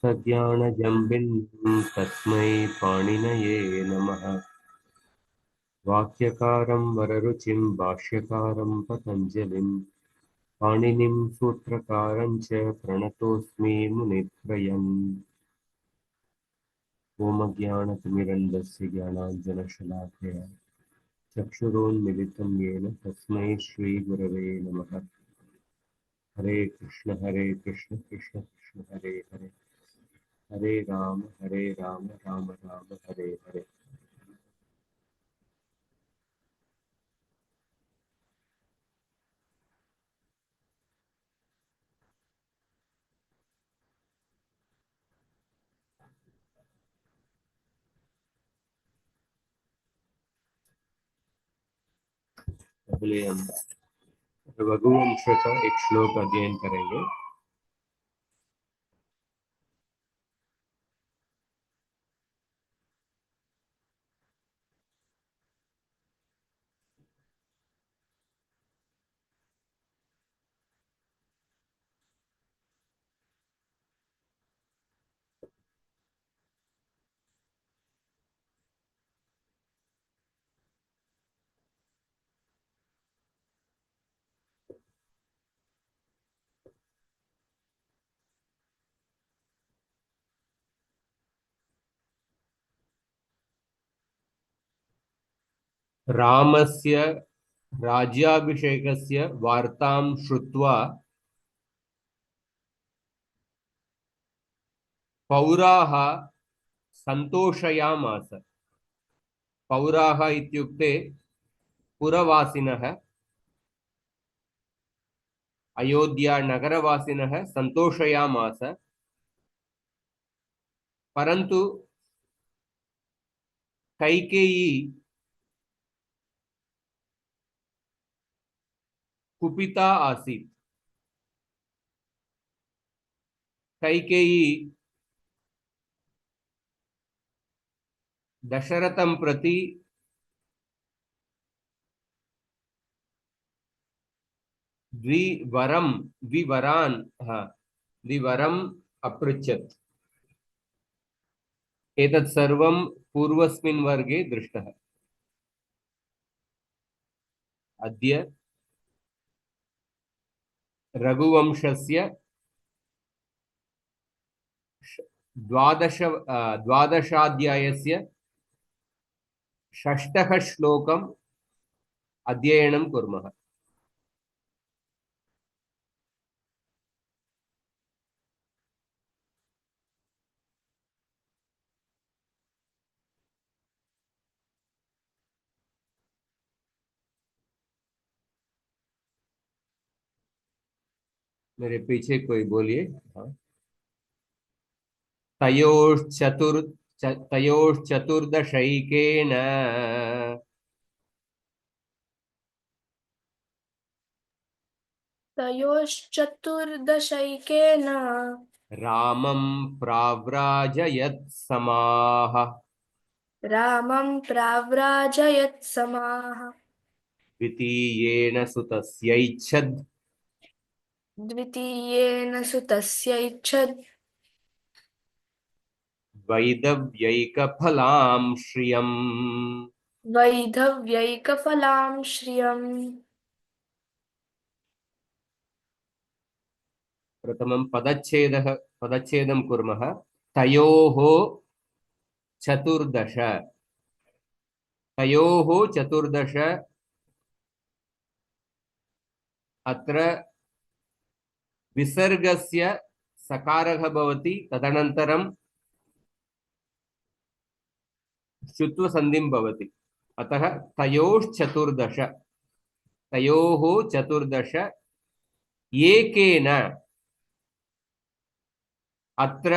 सज्ञानजम्बिन् तस्मै पाणिनये नमः। वाक्यकारं वररुचिं भाष्यकारं पतञ्जलिं पाणिनिं सूत्रकारं च प्रणतोऽस्मि मुनित्रयम्। ओमज्ञानतिमिरन्धस्य ज्ञानाञ्जनशलाकया चक्षुरोन्मिलितं येन तस्मै श्रीगुरवे नमः। हरे कृष्ण कृष्ण कृष्ण हरे हरे, हरे राम राम राम हरे हरे। पहले हम रघुवंश का एक श्लोक अध्ययन करेंगे। रामस्य राज्याभिषेकस्य वार्तां श्रुत्वा पौराः सन्तोषयामास। पौराः इत्युक्ते पुरवासिनः, अयोध्या नगरवासिनः सन्तोषयामास। परन्तु कैकेयी कुपिता आसीत्। कैकेयी दशरथं प्रति द्विवरम् अपृच्छत्। एतत् सर्वं पूर्वस्मिन् वर्गे दृष्टः। अद्य रघुवंशस्य द्वादशाध्यायस्य षष्ठः श्लोकम् अध्ययनं कुर्मः। मेरे पीछे कोई बोलिए। हाँ। तयोश्चतुर्दशैकेन तयोश्चतुर्दशैकेन रामं प्राव्राजयत् समाः। रामं प्राव्राजयत् समाः। द्वितीयेन सुतस्यैच्छद् द्वितीयेन सुतस्यैच्छद् वैदव्यैकफलां श्रियम्। वैधव्यैकफलां श्रियम्। प्रथमं पदच्छेदं कुर्मः। तयोः चतुर्दश। तयोः चतुर्दश। अत्र विसर्गस्य सकारः भवति, तदनन्तरं शुत्वसन्धिं भवति। अतः तयोश्चतुर्दश। तयोः चतुर्दश एकेन। अत्र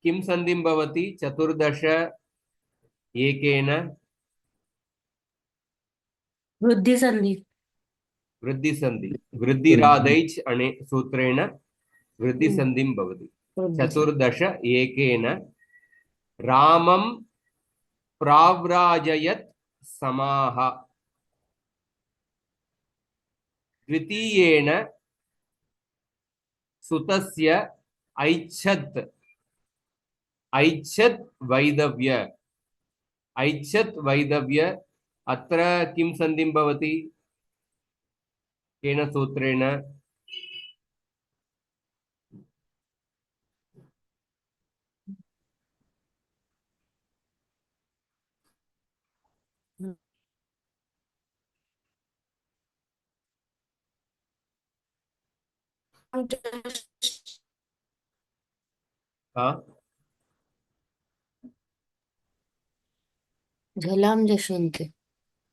किं सन्धिं भवति? चतुर्दश एकेन वृद्धिसन्धि। वृद्धिसन्धि। वृद्धिरादैच् अने सूत्रेण वृद्धिसन्धिं भवति। चतुर्दश एकेन रामं प्राव्राजयत् समाः। द्वितीयेन सुतस्य ऐच्छत् ऐच्छत् वैदव्य ऐच्छत् वैदव्य अत्र किं सन्धिं भवति केन सूत्रेण हाँ झलां जशन्ते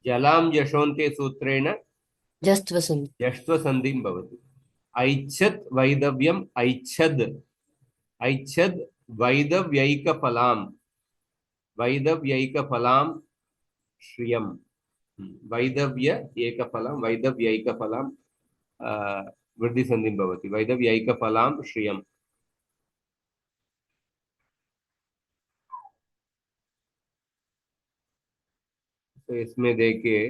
जलां जशोन्ते सूत्रेण जस्त्वसन्ति यष्ट्व संधिं भवति ऐच्छत् वैदव्यम् ऐच्छद् ऐच्छद् वैदव्यैकफलां वैदव्यैकफलां श्रियम् वैदव्य एकफलं वैदव्यैकफलां वृद्धि संधिं भवति वैदव्यैकफलां श्रियम् तो इसमें देखिए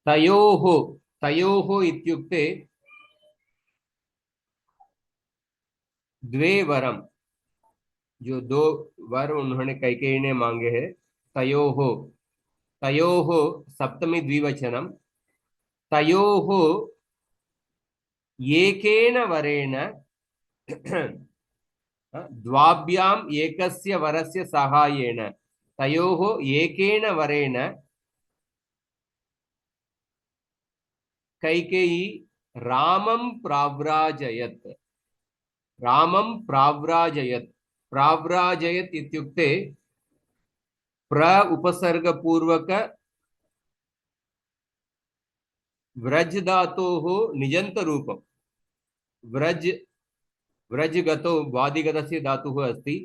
तयोः तयोः इत्युक्ते द्वे वरम जो दो वर उन्होंने कैकेयी ने मांगे हैं तयोः तयोः सप्तमी द्विवचनम तयोः एकेन वरेण द्वाभ्याम् एकस्य वरस्य सहायेन तयोः एकेन वरेण कैकेयी रामं प्राव्राजयत् रामं प्राव्राजयत् प्राव्राजयत् इत्युक्ते प्र उपसर्ग पूर्वक व्रज धातोः निजन्त रूपं व्रज व्रजगतो वादिगतस्य धातुः अस्ति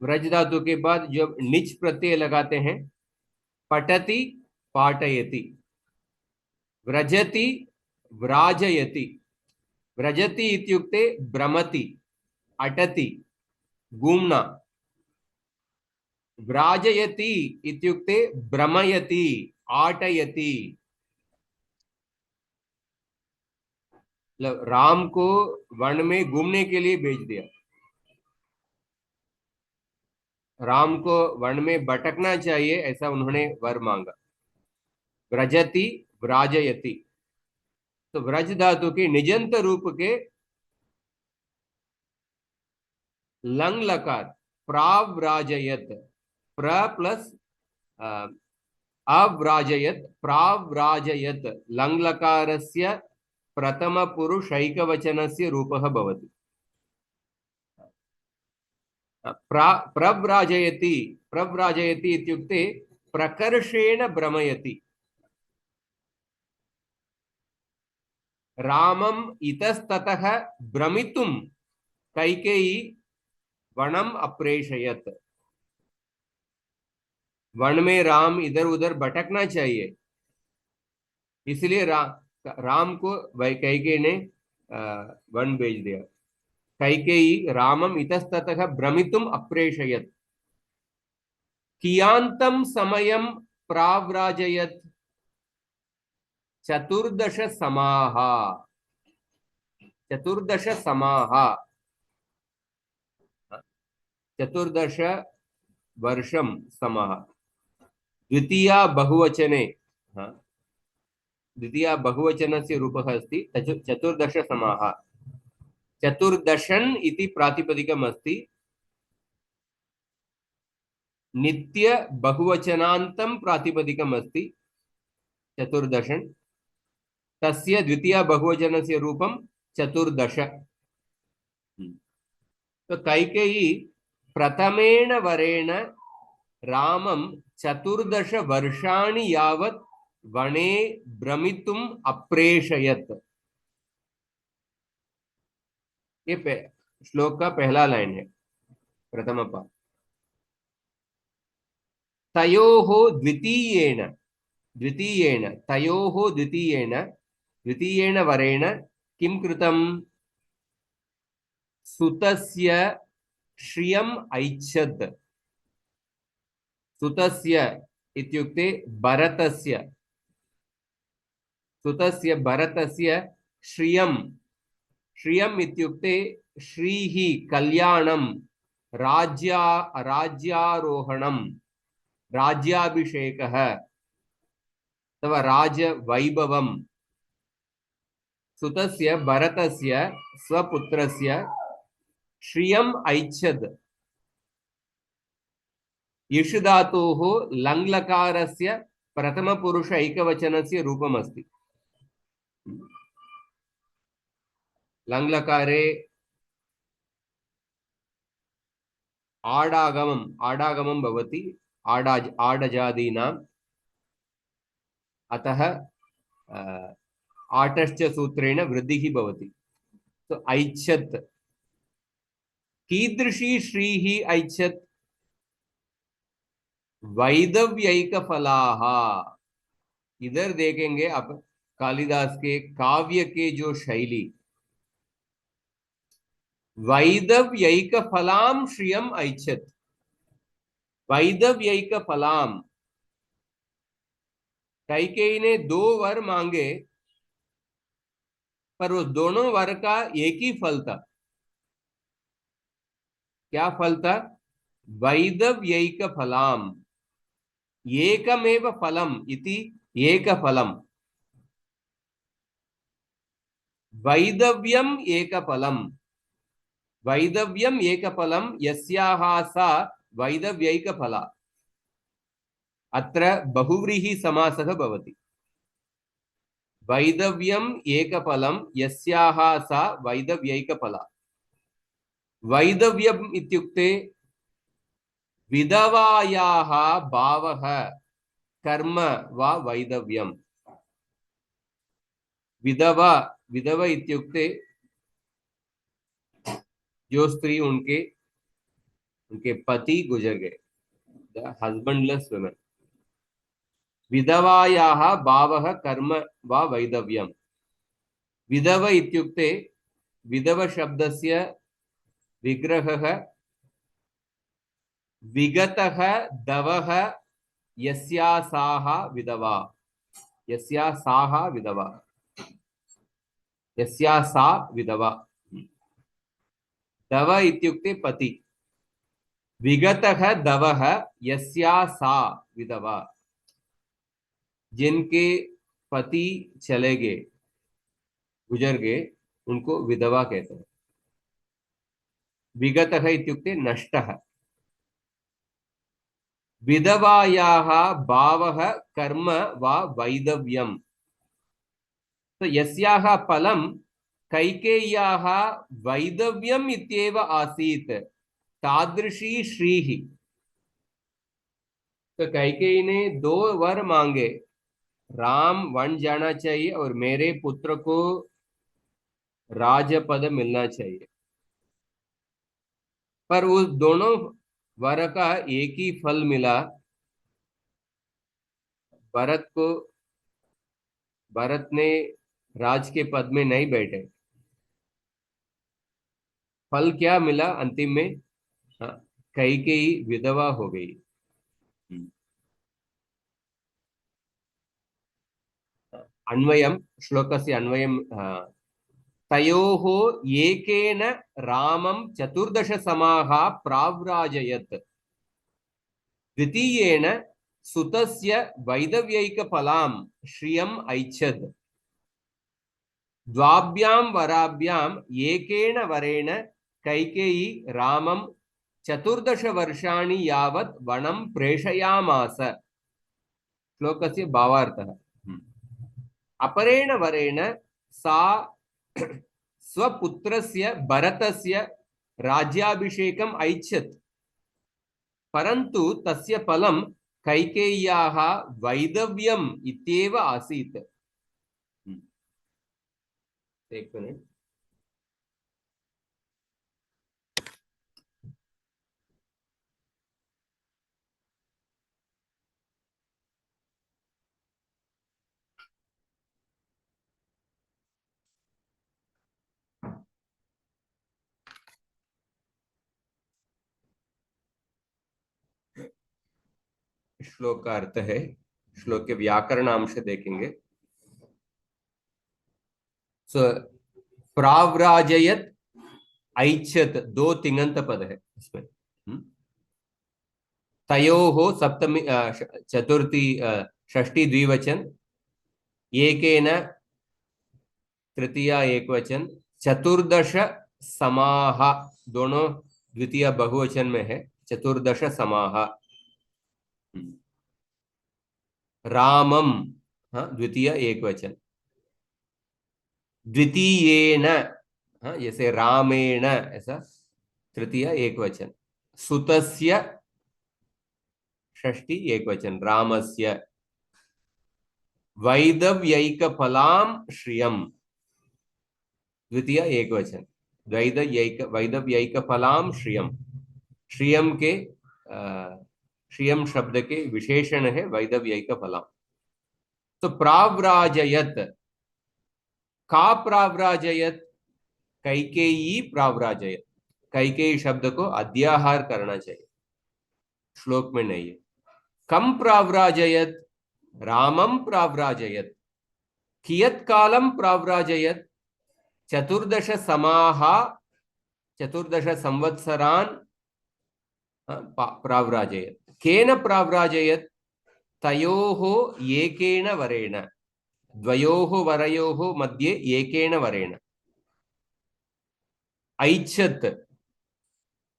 व्रज धातु के बाद जब निच प्रत्यय लगाते हैं पठति पाठयति व्रजति व्राजयति व्रजति इत्युक्ते भ्रमति अटति घूमना व्राजयति इत्युक्ते भ्रमयति आटयति राम को वन में घूमने के लिए भेज दिया राम को वन में भटकना चाहिए ऐसा उन्होंने वर मांगा व्रजति व्राजयति तो व्रज धातु के निजंत रूप के लंग लकार प्राव्राजयत प्र प्लस अव्राजयत प्राव्राजयत लंग लकारस्य प्रथम पुरुषैकवचनस्य रूपः भवति प्रव्राजयति प्रव्राजयति इत्युक्ते प्रकर्षेण भ्रमयति रामम इतस्ततः भ्रमितुं कैकेयी वनम अप्रेषयत वन में राम इधर उधर भटकना चाहिए इसलिए राम को कैकेयी ने वन भेज दिया कैकेयी रामम इतस्ततः भ्रमितुं अप्रेषयत कियान्तं समयं प्राव्राजयत चतुर्दश समाः चतुर्दश समाः चतुर्दश वर्षं समाः द्वितीया बहुवचने द्वितीया बहुवचनस्य रूपः अस्ति चतुर्दश समाः चतुर्दशन् इति प्रातिपदिकम् अस्ति नित्य बहुवचनान्तं प्रातिपदिकम् अस्ति चतुर्दशन् तस्य द्वितीया बहुवचनस्य रूपं चतुर्दश तो कैकेयी प्रथमेण वरेण रामं चतुर्दश वर्षाणि यावत् वने भ्रमितुम् अप्रेषयत् ये श्लोक का पहला लाइन है प्रथम पाद तयोः द्वितीयेन द्वितीयेन तयोः द्वितीयेन वरेण किं कृतं सुतस्य श्रियम् ऐच्छत् सुतस्य इत्युक्ते भरतस्य सुतस्य भरतस्य श्रियं श्रियम् इत्युक्ते श्रीः कल्याणं राज्यारोहणं राज्याभिषेकः अथवा राजवैभवं सुतस्य भरतस्य स्वपुत्रस्य श्रियम् ऐच्छद् इषु धातोः लङ्लकारस्य प्रथमपुरुष ऐकवचनस्य रूपमस्ति लङ्लकारे आडागमं भवति आडजादीनाम् अतः आटश्च सूत्रेण वृद्धिः भवति तो ऐच्छत् कीदृशी श्रीः ऐच्छत् वैदव्यैकफलाः इधर देखेंगे आप कालिदास के काव्य के जो शैली वैदव्यैकफलां श्रियम् ऐच्छत् वैदव्यैकफलां कैकेयी ने 2 वर मांगे पर उस दोनों वर का एक ही फल था क्या फल था वैदव्यैकफलाम् एकमेव फलम् इति एकफलम् वैदव्यम् एकफलम् वैदव्यम् एकफलम् यस्याः सा वैदव्यैकफला अत्र बहुव्रीहि समासः भवति वैदव्यम् एकफलं यस्याः सा वैदव्यैकफला वैदव्यम् इत्युक्ते विधवायाः भावः कर्म वा वैदव्यम् विधवा इत्युक्ते जो स्त्री उनके पति गुजर गए द हस्बैंडलेस वुमेन विधवायाः भावः कर्म वा वैदव्यम् विधव इत्युक्ते विधव शब्दस्य विग्रहः विगतः दवः यस्यासाः विधवा यस्यासाः विधवा यस्यासा विधवा दव इत्युक्ते पति विगतः दवः यस्यासा विधवा जिनके पति चले गए गुजर गए उनको विधवा कहते हैं विगतः इत्युक्ते नष्टः विधवायाः भावः कर्म वा वैदव्यम् तो यस्याः फलं कैकेय्याः वैदव्यम् इत्येव आसीत् तादृशी श्रीः तो कैकेयी ने 2 वर मांगे राम वन जाना चाहिए और मेरे पुत्र को राजपद मिलना चाहिए पर उस दोनों वर का एक ही फल मिला भरत ने राज के पद में नहीं बैठे फल क्या मिला अंतिम में हाँ, कैकेयी विधवा हो गई अन्वयं श्लोकस्य अन्वयं तयोः एकेन रामं 14 समाः प्राव्राजयत् द्वितीयेन सुतस्य वैदव्यैकफलां श्रियम् ऐच्छद् द्वाभ्यां वराभ्याम् एकेन वरेण कैकेयी रामं 14 वर्षाणि यावत् वनं प्रेषयामास श्लोकस्य भावार्थः अपरेण वरेण सा स्वपुत्रस्य भरतस्य राज्याभिषेकम् ऐच्छत् परन्तु तस्य फलं कैकेय्याः वैदव्यम् इत्येव आसीत् एक मिनट श्लोक का अर्थ है। श्लोक के व्याकरण अंश देखेंगे। सो प्राव्राजयत ऐच्छत, दो तिङंत पद है इसमें। तयोः सप्तमी चतुर्थी षष्ठी द्विवचन, एकेन तृतीया एकवचन, चतुर्दश समाह, दोनों द्वितीय बहुवचन में है। चतुर्दश समाह। रामम, हाँ, द्वितीय एकवचन। द्वितीयेन, हाँ, जैसे रामेण ऐसा तृतीय एकवचन। सुतस्य षष्ठी एकवचन, रामस्य। वैदव्यैकफलाम श्रियम, द्वितीय एकवचन। वैदव्यैकफलाम श्रियम। श्रियम के श्रियम शब्द के विशेषण है वैदव्यैकफलाम। तो प्राव्राजयत, का प्राव्राजयत, कैकेयी प्राव्राजयत। कैकेयी शब्द को अध्याहार करना चाहिए, श्लोक में नहीं है। कम प्राव्राजयत, रामम प्राव्राजयत। कियत् कालम प्राव्राजयत, चतुर्दश समाह, चतुर्दश संवत्सरान प्राव्राजयत। केन प्राव्राजयत, तयोः एकेन वरेण, द्वयोः वरयोः मध्ये एकेन वरेण। ऐच्छत्,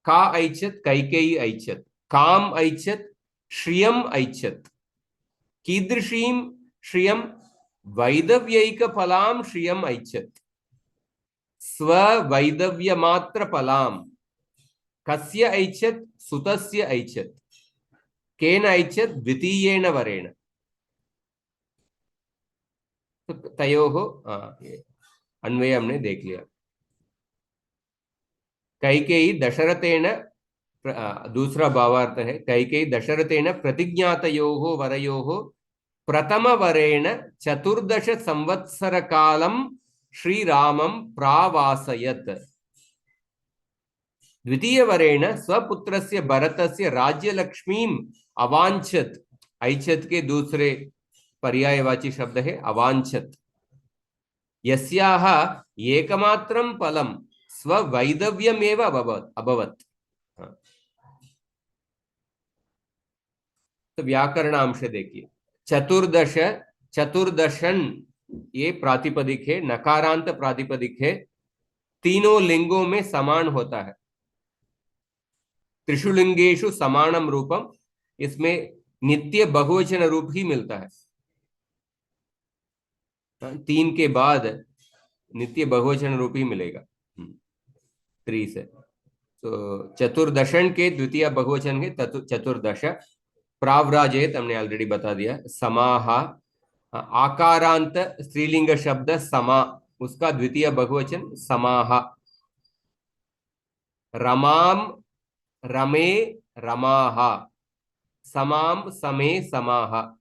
का ऐच्छत्, कैकेयी ऐच्छत्। काम ऐच्छत्, श्रियम ऐच्छत्। कीदृशीं श्रियम, वैदव्यैकफलां श्रियम ऐच्छत्। स्ववैदव्यमात्रफलां। कस्य ऐच्छत्, सुतस्य ऐच्छत्। केन ऐच्छत्, द्वितीयेन वरेण। तो तयोः अन्वय हमने देख लिया। कैकेयी दशरथेन, दूसरा भावार्थ है, कैकेयी दशरथेन प्रतिज्ञातयोः वरयोः प्रथमवरेण चतुर्दश संवत्सर कालं श्रीरामं प्रावासयत्। द्वितीयवरेण स्वपुत्रस्य भरतस्य राज्यलक्ष्मीम् अवांछत्। ऐच्छत् के दूसरे पर्यायवाची शब्द है अवांछत्। यस्याः एकमात्रं फलं स्ववैदव्यमेव अभवत्। तो व्याकरण अंश देखिए। चतुर्दश, चतुर्दशन, ये प्रातिपदिक है, नकारांत प्रातिपदिक है। तीनों लिंगों में समान होता है। त्रिषु लिंगेषु समानम रूपम, इसमें नित्य बहुवचन रूप ही मिलता है। तीन के बाद नित्य बहुवचन रूप ही मिलेगा त्रि से। तो चतुर्दशन के द्वितीय बहुवचन के चतुर्दश। प्राव्राजयत हमने ऑलरेडी बता दिया। समाह, आकारांत स्त्रीलिंग शब्द समा, उसका द्वितीय बहुवचन समाह। रमाम, रमे, रमाह। समाम, समे, समाह।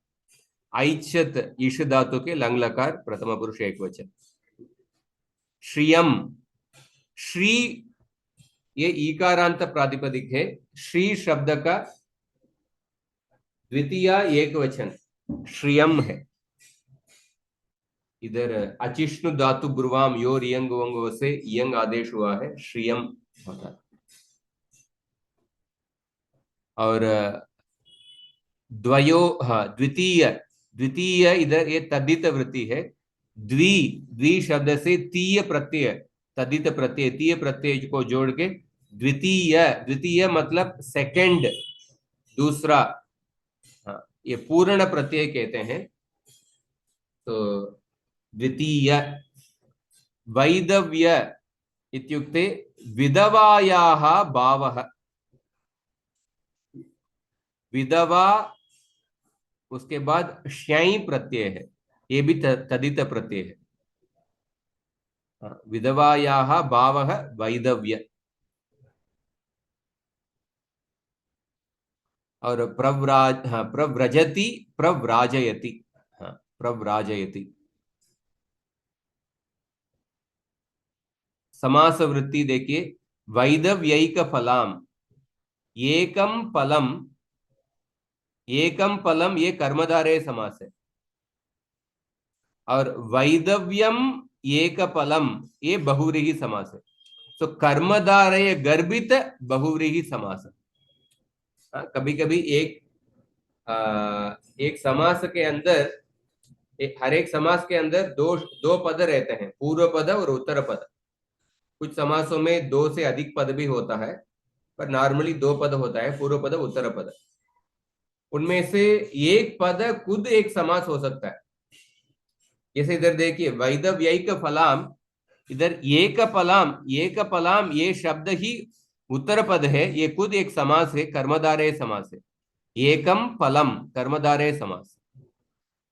ऐच्छत, ईश धातु के लंग लकार प्रथम पुरुष एकवचन। श्रियम, श्री, ये ईकारांत प्रातिपदिक है। श्री शब्द का द्वितीय एकवचन श्रियम है। इधर अचिष्णु धातु ब्रुवाम योर यंग वंग से यंग आदेश हुआ है, श्रियम होता है। और द्वयो, हाँ, द्वितीय, द्वितीय इधर ये तद्धित वृत्ति है। द्वि, द्वि शब्द से तीय प्रत्यय, तद्धित प्रत्यय, तीय प्रत्यय को जोड़ के द्वितीय, द्वितीय मतलब सेकंड, दूसरा। हाँ, ये पूर्ण प्रत्यय कहते हैं। तो द्वितीय। वैदव्य इत्युक्ते विधवायाः भावः। विधवा, उसके बाद श्याई प्रत्यय है, ये भी तदित प्रत्यय है। विधवायाः भावः वैदव्य। और प्रव्रजति, प्रव्राजयति। हाँ, प्रव्राजयति। समास वृत्ति देखिए। वैदव्यैक फलाम, एकम फलम एकम फलम ये कर्मधारय समास है, और वैदव्यम एक फलम ये बहुव्रीहि समास है। तो कर्मधारय गर्भित बहुव्रीहि समास। कभी कभी एक समास के अंदर, हर एक समास के अंदर दो दो पद रहते हैं, पूर्व पद और उत्तर पद। कुछ समासों में दो से अधिक पद भी होता है, पर नॉर्मली दो पद होता है, पूर्व पद उत्तर पद। उनमें से एक पद खुद एक समास हो सकता है। जैसे इधर देखिए, वैदव्ययिक फलाम, इधर एक फलाम ये शब्द ही उत्तर पद है, ये खुद एक समास है, कर्मधारय समास है। एकम फलम कर्मधारय समास।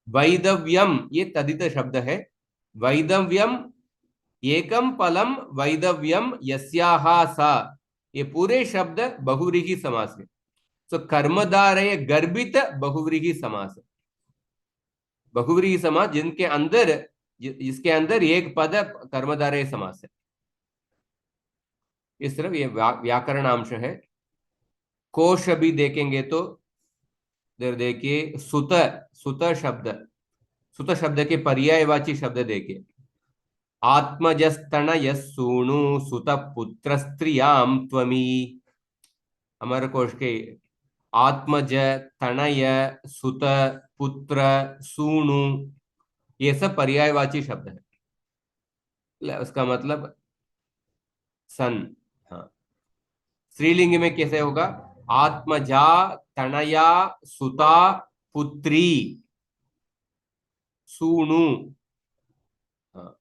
वैदव्यम ये तदित शब्द है। वैदव्यम एकम फलम वैदव्यम यस्याह सा, ये पूरे शब्द बहुव्रीहि समास है। तो कर्मधारय गर्भित बहुव्रीहि समास। बहुव्रीहि समास जिनके अंदर, जिसके अंदर एक पद कर्मधारय समास है। इस तरह ये व्याकरण अंश है। कोश भी देखेंगे तो इधर देखिए, सुत, सुत शब्द, सुत शब्द के पर्यायवाची शब्द देखिए, आत्मजस्तनय सूनु सुत पुत्र स्त्रियाम त्वमी। हमारे कोश के आत्मज, तनय, सुत, पुत्र, सूनु, ये सब पर्यायवाची शब्द है। उसका मतलब सन। हाँ, स्त्रीलिंग में कैसे होगा? आत्मजा, तनया, सुता, पुत्री, सूनु। हाँ,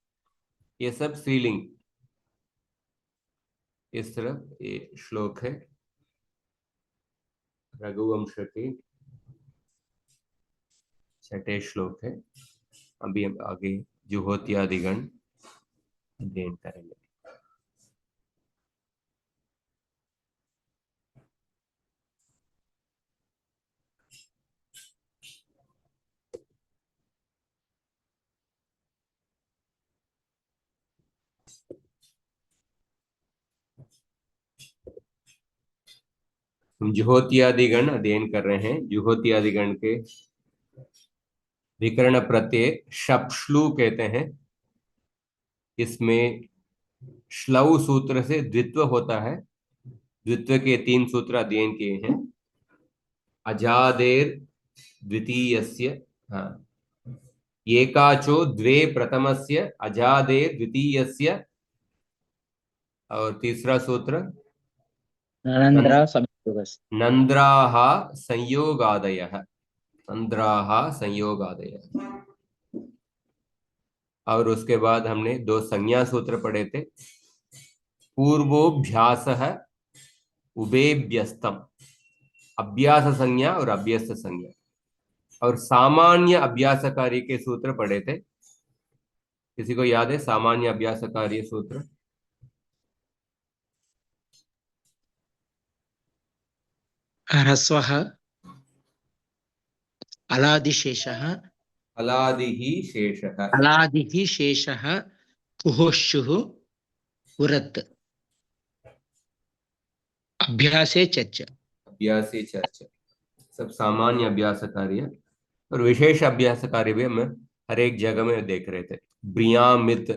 ये सब स्त्रीलिंग। इस तरह ये श्लोक है रघुवंश के, छठे श्लोक है। अभी हम आगे जुहोत्यादिगण अध्ययन करेंगे। हम जुहोत्यादिगण अध्ययन कर रहे हैं। जुहोत्यादिगण के विकर्ण प्रत्यय शप्श्लू कहते हैं। इसमें श्लौ सूत्र से द्वित्व होता है। द्वित्व के 3 सूत्र अध्ययन किए हैं। अजादेर द्वितीयस्य, हाँ, एकाचो द्वे प्रथमस्य अजादेर द्वितीयस्य, और तीसरा सूत्र नरेंद्र संयोगस्य। नंद्राः संयोगादयः, नंद्राः संयोगादयः। और उसके बाद हमने 2 संज्ञा सूत्र पढ़े थे। पूर्वोभ्यासः उभेभ्यस्तम, अभ्यास संज्ञा और अभ्यस्त संज्ञा। और सामान्य अभ्यासकारी के सूत्र पढ़े थे। किसी को याद है सामान्य अभ्यासकारी सूत्र? ह्रस्वः, अलादिशेषः, अलादिः शेषः, अलादिः शेषः, कुहोश्चुः, उरत्, अभ्यासे चर्च। अभ्यासी चर्चा, सब सामान्य अभ्यास कार्य। और विशेष अभ्यास कार्य भी हम हर एक जगह में देख रहे थे। ब्रियामित,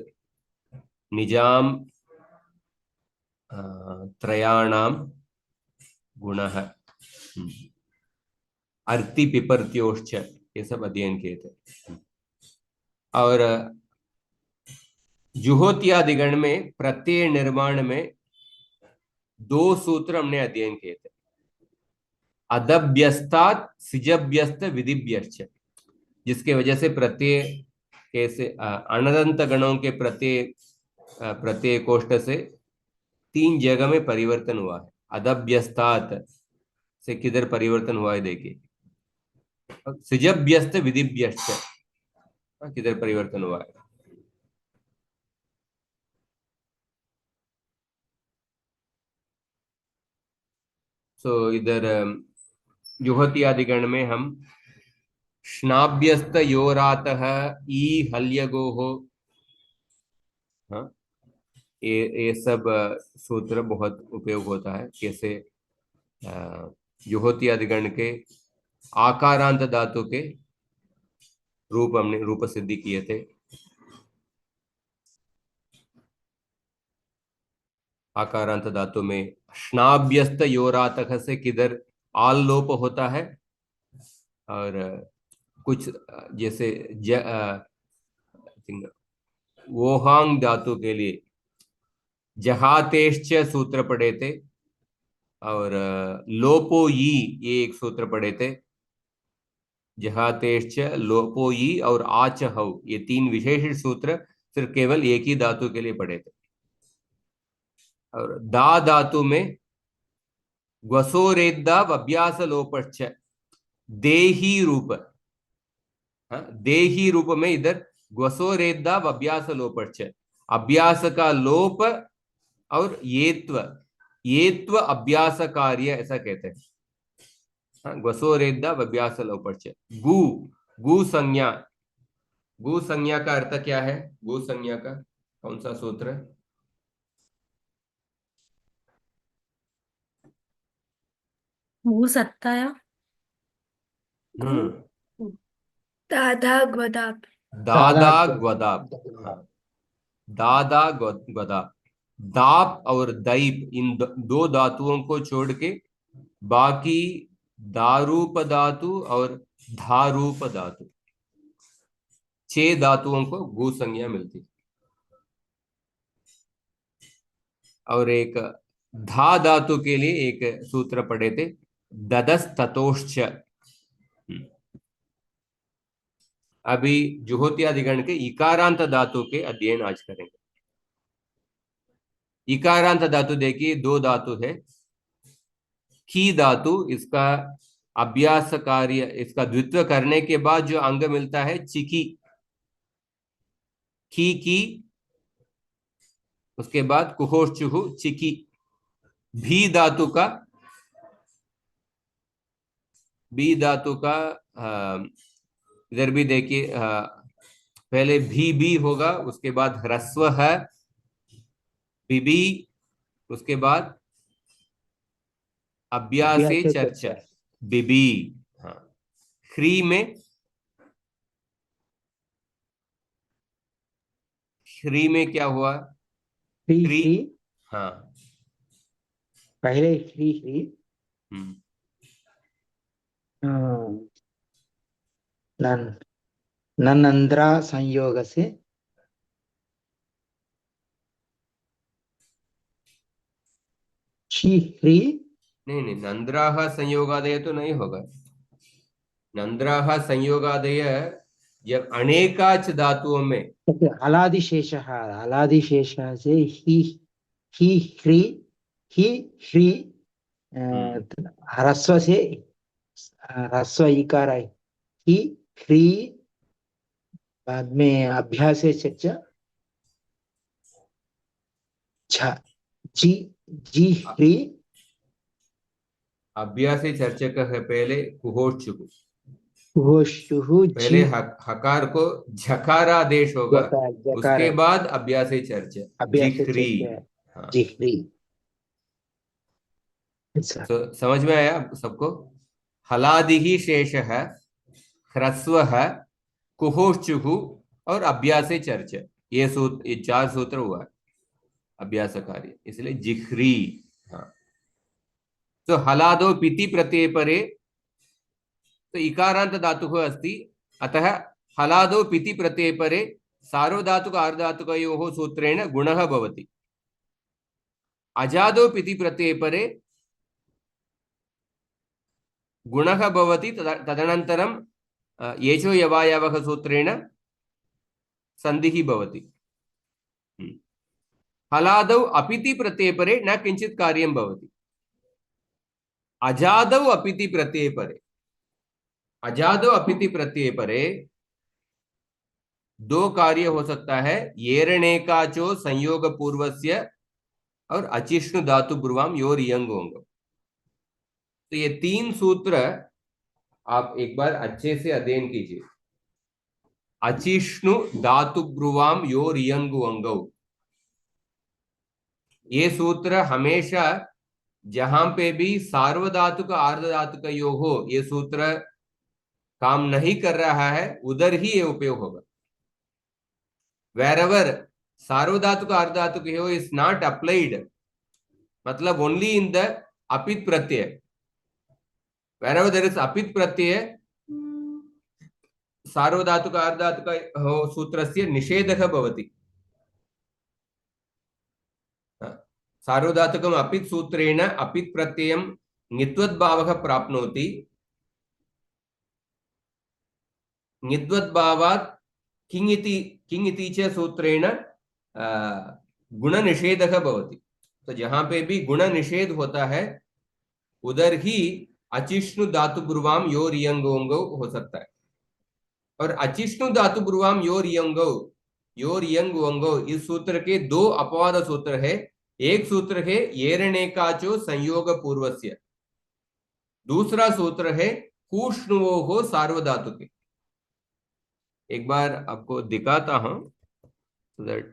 निजाम, त्रयाणाम गुणः, अर्ति पिपर्त्योश्च, ये सब अध्ययन किए थे। और जुहोत्यादिगण में प्रत्यय निर्माण में 2 सूत्र हमने अध्ययन किए थे। अदभ्यस्तात् सिजभ्यस्त विधिभ्यश्च, जिसके वजह से प्रत्यय कैसे अनदंत गणों के प्रत्यय, प्रत्यय कोष्ठ से 3 जगह में परिवर्तन हुआ है। अदभ्यस्तात् से किधर परिवर्तन हुआ है देखिए, सिजभ्यस्त विधिभ्यश्च किधर परिवर्तन हुआ है। सो इधर जुहोत्यादिगण में हम श्नाभ्यस्त योरातः ई हल्यगोः, हाँ, ये सब सूत्र बहुत उपयोग होता है। कैसे जुहोत्यादिगण के आकारांत धातु के रूप हमने रूप सिद्धि किए थे। आकारांत धातु में श्नाभ्यस्त योरातक से किधर आल लोप होता है, और कुछ जैसे वोहांग धातु के लिए जहातेश्च सूत्र पढ़े थे, और लोपो यी ये एक सूत्र पढ़े थे। जहातेश्च लोपो यी और आचहौ ये तीन विशेष सूत्र सिर्फ केवल एक ही धातु के लिए पढ़े थे। और दा धातु में ग्वसोरेद्दा अभ्यास लोपश्च देही रूप, देही रूप में इधर ग्वसोरेद्दा अभ्यास लोपश्च अभ्यास का लोप और येत्व, येत्व अभ्यास कार्य ऐसा कहते हैं। ग्वसोरेद्दा अभ्यास लोपश्च गु, गु संज्ञा, गु संज्ञा का अर्थ क्या है? गु संज्ञा का कौन सा सूत्र? गु सत्ताया दादा ग्वदाब। दादा ग्वदाब, दादा ग्वदाब। दाप और दैप इन दो धातुओं को छोड़ के बाकी दारूप धातु और धारूप धातु 6 धातुओं को गु संज्ञा मिलती। और एक धा धातु के लिए एक सूत्र पढ़े थे, ददस ततोश्च। अभी जुहोत्यादिगण के इकारांत धातु के अध्ययन आज करेंगे। इकारांत धातु देखिए 2 धातु है। की धातु, इसका अभ्यास कार्य, इसका द्वित्व करने के बाद जो अंग मिलता है चिकी, की उसके बाद कुहोश्चुहु चिकी। भी धातु का, बी धातु का इधर भी देखिए, पहले भी होगा, उसके बाद ह्रस्व है बिबी, उसके बाद अभ्यासे चर्चा बिबी। हाँ, ख्री में, ख्री में क्या हुआ? ह्री, हाँ, पहले ह्री नंद्रा संयोग से ह्री। नहीं, नंद्राह संयोगादय तो नहीं होगा। नंद्राह संयोगादय जब अनेकाच धातुओं में, हलादिशेष से ही ह्री, ही ह्री ह्रस्व से ह्रस्व इकार ही ह्री, बाद में अभ्यास जी जी ह्री। अभ्यास चर्चक है पहले कुहोश्चुहु, पहले जी हकार को झकारादेश होगा, उसके बाद अभ्यास चर्च जिह्री। हाँ, जिह्री। तो समझ में आया सबको? हलादि ही शेष है, ह्रस्व है, कुहोश्चुहु और अभ्यास चर्च, ये 4 सूत्र हुआ है अभ्यास कार्य, इसलिए जिह्री। हाँ, तो हलादो पिति प्रत्यय परे, तो इकारांत धातु अस्ति, अतः हलादो पिति प्रत्यय परे सार्वधातुक आर्धातुकयोः सूत्रेण गुणः भवति। अजादो पिति प्रत्यय परे गुणः भवति, तदनन्तरं येषो यवायवः सूत्रेण संधिः भवति। हलादौ अपिति प्रत्यय परे न किंचित कार्यं भवति। अजादौ अपिति प्रत्यय परे, अजादो अपिति प्रत्यय परे 2 कार्य हो सकता है, येरणेकाचो संयोग पूर्वस्य और अचिष्णु धातु ब्रुवाम योर यंग होंगे। तो ये 3 सूत्र आप एक बार अच्छे से अध्ययन कीजिए। अचिष्णु धातु ब्रुवाम योर यंग अंगौ, ये सूत्र हमेशा जहां पे भी सार्वधातुक आर्धधातुक यो हो, ये सूत्र काम नहीं कर रहा है उधर ही ये उपयोग होगा। wherever सार्वधातुक अर्धातुक हो is not applied, मतलब only in the apit pratyay, wherever there is apit pratyay सार्वधातुक अर्धातुक हो सूत्रस्य निषेधः भवति। सार्वधातुकम् अपित् सूत्रेण अपित् प्रत्ययं ङित्वद्भावः प्राप्नोति, ङित्वद्भावात् किङ् इति च सूत्रेण गुण निषेधः भवति। तो जहां पे भी गुण निषेध होता है उधर ही अचिष्णु धातु पूर्वाम योर यंगोंगो हो सकता है। और अचिष्णु धातु पूर्वाम योर यंगोंगो इस सूत्र के दो अपवाद सूत्र है। एक सूत्र है येरणेकाचो संयोग पूर्वस्य, दूसरा सूत्र है कूष्णुवो हो सार्वधातुके। एक बार आपको दिखाता हूं so that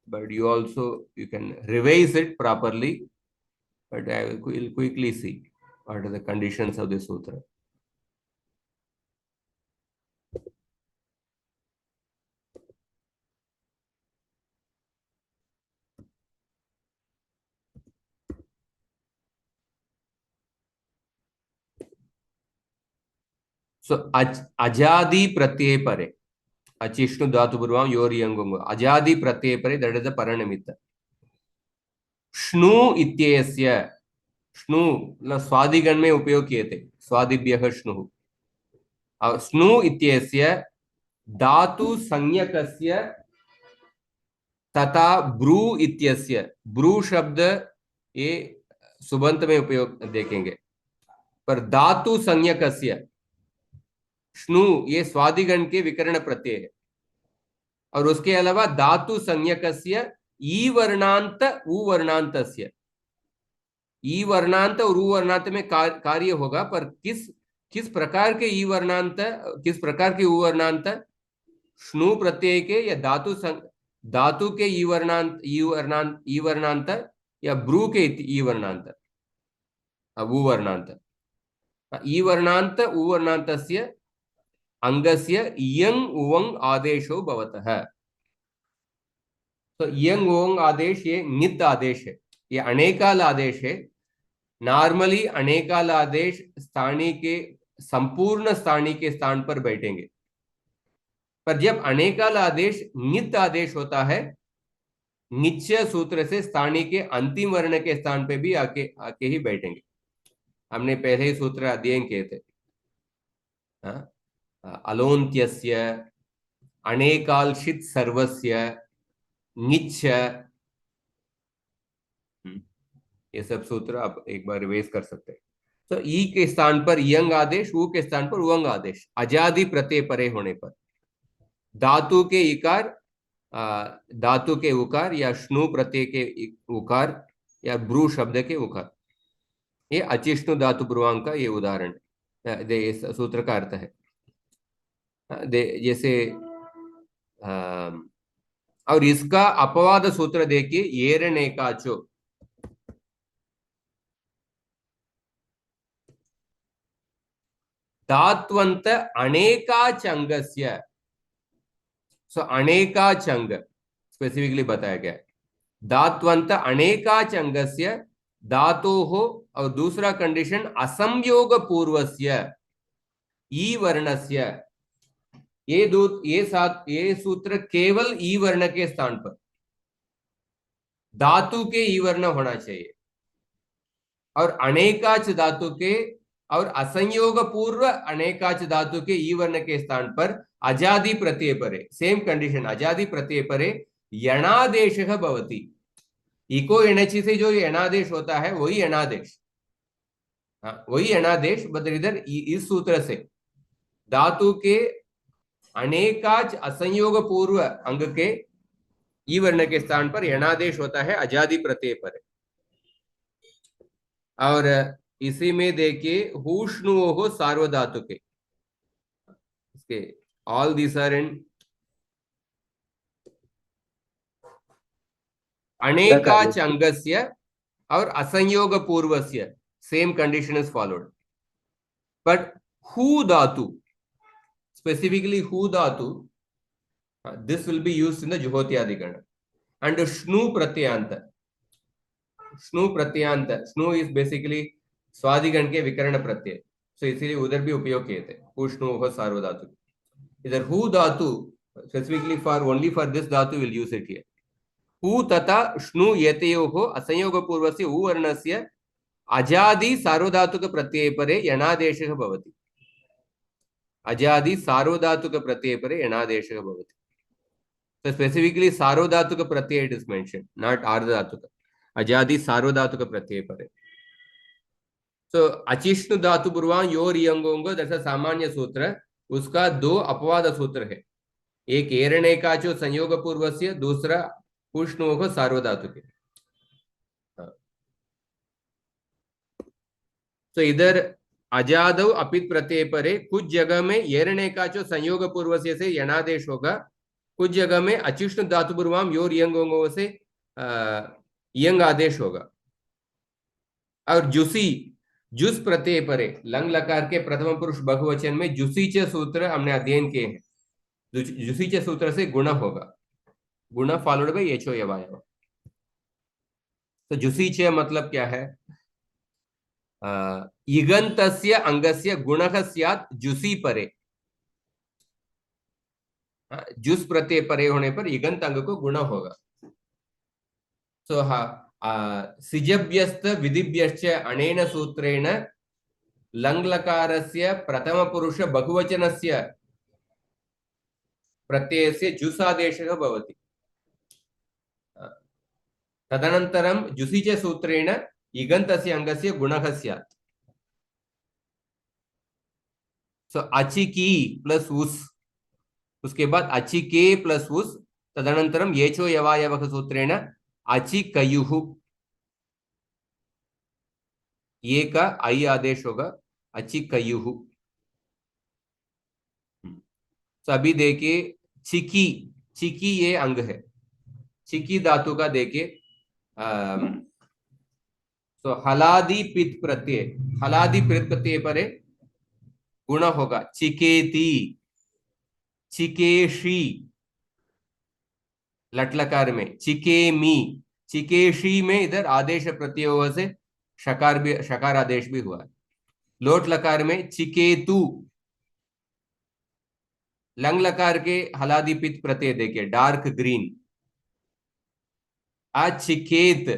but you also you can revise it properly, but I will quickly see what are the conditions of this sutra. So ajadi pratyay pare अचिष्णु धातु पूर्वम योर यंगोंगो अजादि प्रत्यय परे दैट इज द परनिमित्त। श्नु इत्यस्य श्नु स्वादिगण में उपयोग किए थे, स्वादिभ्यः श्नु। और श्नु इत्यस्य धातु संज्ञकस्य तथा ब्रू इत्यस्य, ब्रू शब्द ये सुबंत में उपयोग देखेंगे, पर धातु संज्ञकस्य श्नु ये स्वादिगण के विकर्ण प्रत्यय है। और उसके अलावा धातु संज्ञकस्य ई वर्णांत उ वर्णांतस्य, ई वर्णांत और उ वर्णांत में कार्य होगा, पर किस प्रकार के ई वर्णांत, किस प्रकार के उ वर्णांत, श्नु प्रत्यय के या धातु के ई वर्णांत या ब्रू के ई वर्णांत, उ वर्णांत। ई वर्णांत उ वर्णांतस्य अंगस्य यंग उवंग आदेशो भवतः। तो यंग उवंग आदेश ये ङित आदेश है, ये अनेकाल आदेश है। नॉर्मली अनेकाल आदेश स्थानी के संपूर्ण स्थानी के स्थान पर बैठेंगे, पर जब अनेकाल आदेश ङित आदेश होता है, ङिच्च सूत्र से स्थानी के अंतिम वर्ण के स्थान पे भी आके ही बैठेंगे। हमने पहले ही सूत्र अध्ययन किए थे। अलोन्त्यस्य, अनेकाल्शित सर्वस्य, ङिच्छ, ये सब सूत्र आप एक बार रिवाइज कर सकते हैं। तो ई के स्थान पर यंग आदेश, उ के स्थान पर उवंग आदेश, अजादि प्रत्यय परे होने पर धातु के इकार, धातु के उकार या श्नु प्रत्यय के उकार या ब्रू शब्द के उकार, ये अचिष्णु धातु पूर्वांग का ये उदाहरण इस सूत्र का अर्थ है। जैसे और इसका अपवाद सूत्र देखिए, येरणेकाचो, धात्वंत अनेकाचंगस्य। सो अनेकाचंग स्पेसिफिकली बताया गया है। धात्वंत अनेकाचंगस्य धातोः, और दूसरा कंडीशन असंयोग पूर्वस्य ई वर्णस्य। ये सूत्र केवल ई वर्ण के स्थान पर धातु के ई वर्ण होना चाहिए, और अनेकाच धातु के और असंयोग पूर्व अनेकाच धातु के ई वर्ण के स्थान पर अजादि प्रत्यय परे, सेम कंडीशन, अजादि प्रत्यय परे यणादेशः भवति। इको एणचि से जो यणादेश होता है वही यणादेश, वही यणादेश, बदल इधर इस सूत्र से धातु के अनेकाच असंयोग पूर्व अंग के ई वर्ण के स्थान पर यणादेश होता है अजादि प्रत्यय पर। और इसी में देखिए हूष्णुओ हो सार्वधातु के, इसके ऑल दिस आर इन अनेकाच अंगस्य और असंयोग पूर्वस्य, same condition is followed. But हु धातु, specifically hu dhatu, this will be used in the juhotyadikana. And shnu pratyanta, shnu is basically स्वादिगण के विकर्ण प्रत्यय, so इसीलिए उधर भी उपयोग किए थे हु श्नु हो सार्वधातु. इधर हु धातु specifically for only for this dhatu will use it here. Who तथा श्नु एतयोः असंयोगपूर्वस्य उ वर्णस्य अजादि सार्वधातुक प्रत्यये परे यणादेशः भवति. अजादि सार्वधातुक प्रत्यये परे यणादेशः भवति. So specifically सार्वधातुक प्रत्यय it is mentioned, not आर्धधातुक. अजादि सार्वधातुक प्रत्यय परे. So अचिष्णु धातु पूर्वां योर यंगोंगो, दैट्स अ सामान्य सूत्र. उसका दो अपवाद सूत्र है, एक एरणेकाचो संयोग पूर्वस्य, दूसरा पुष्णोः सार्वधातुके. तो इधर अजादौ अपित प्रत्यय परे कुछ जगह में एरणेकाचो संयोग पूर्वस्य से यणादेश होगा, कुछ जगह में अचिष्णु धातु पूर्वाम योर यंगोंगो से यंग आदेश होगा. और जुसी जुस प्रत्यय परे लंग लकार के प्रथम पुरुष बहुवचन में जुसीचे सूत्र हमने अध्ययन किए हैं. जुसीचे सूत्र से गुण होगा, गुण फॉलोड बाय एचो यवायव. तो जुसीचे मतलब क्या है? इगंतस्य अंगस्य गुणः स्यात् जुसी परे. जुस प्रत्यय परे होने पर इगंत अंग को गुण होगा. सो सिजभ्यस्त विधिभ्यश्च अनेन सूत्रेण लंग्लकारस्य प्रथम पुरुष बहुवचनस्य प्रत्ययस्य जुस् आदेशः भवति. तदनन्तरं जुसिच सूत्रेण इगन्तस्य अंगस्य गुणः स्यात्. सो अचिकी प्लस उस, उसके बाद अचिके प्लस उस, तदनन्तरं येचो यवायवः सूत्रेण अचिकयुः. ये का आई आदेश होगा, अचिकयुः. तो अभी देखिए चिकी, चिकी ये अंग है, चिकी धातु का देखिए. तो हलादि पित प्रत्यय, हलादि पित प्रत्यय परे गुण होगा चिकेति, चिकेशी. लटलकार में चिकेमी, चिकेशी में इधर आदेश प्रत्यय से शकार भी, शकार आदेश भी हुआ. लोट लकार में चिकेतु. लंग लकार के हलादि पित प्रत्यय देखिए डार्क ग्रीन. अचिकेत,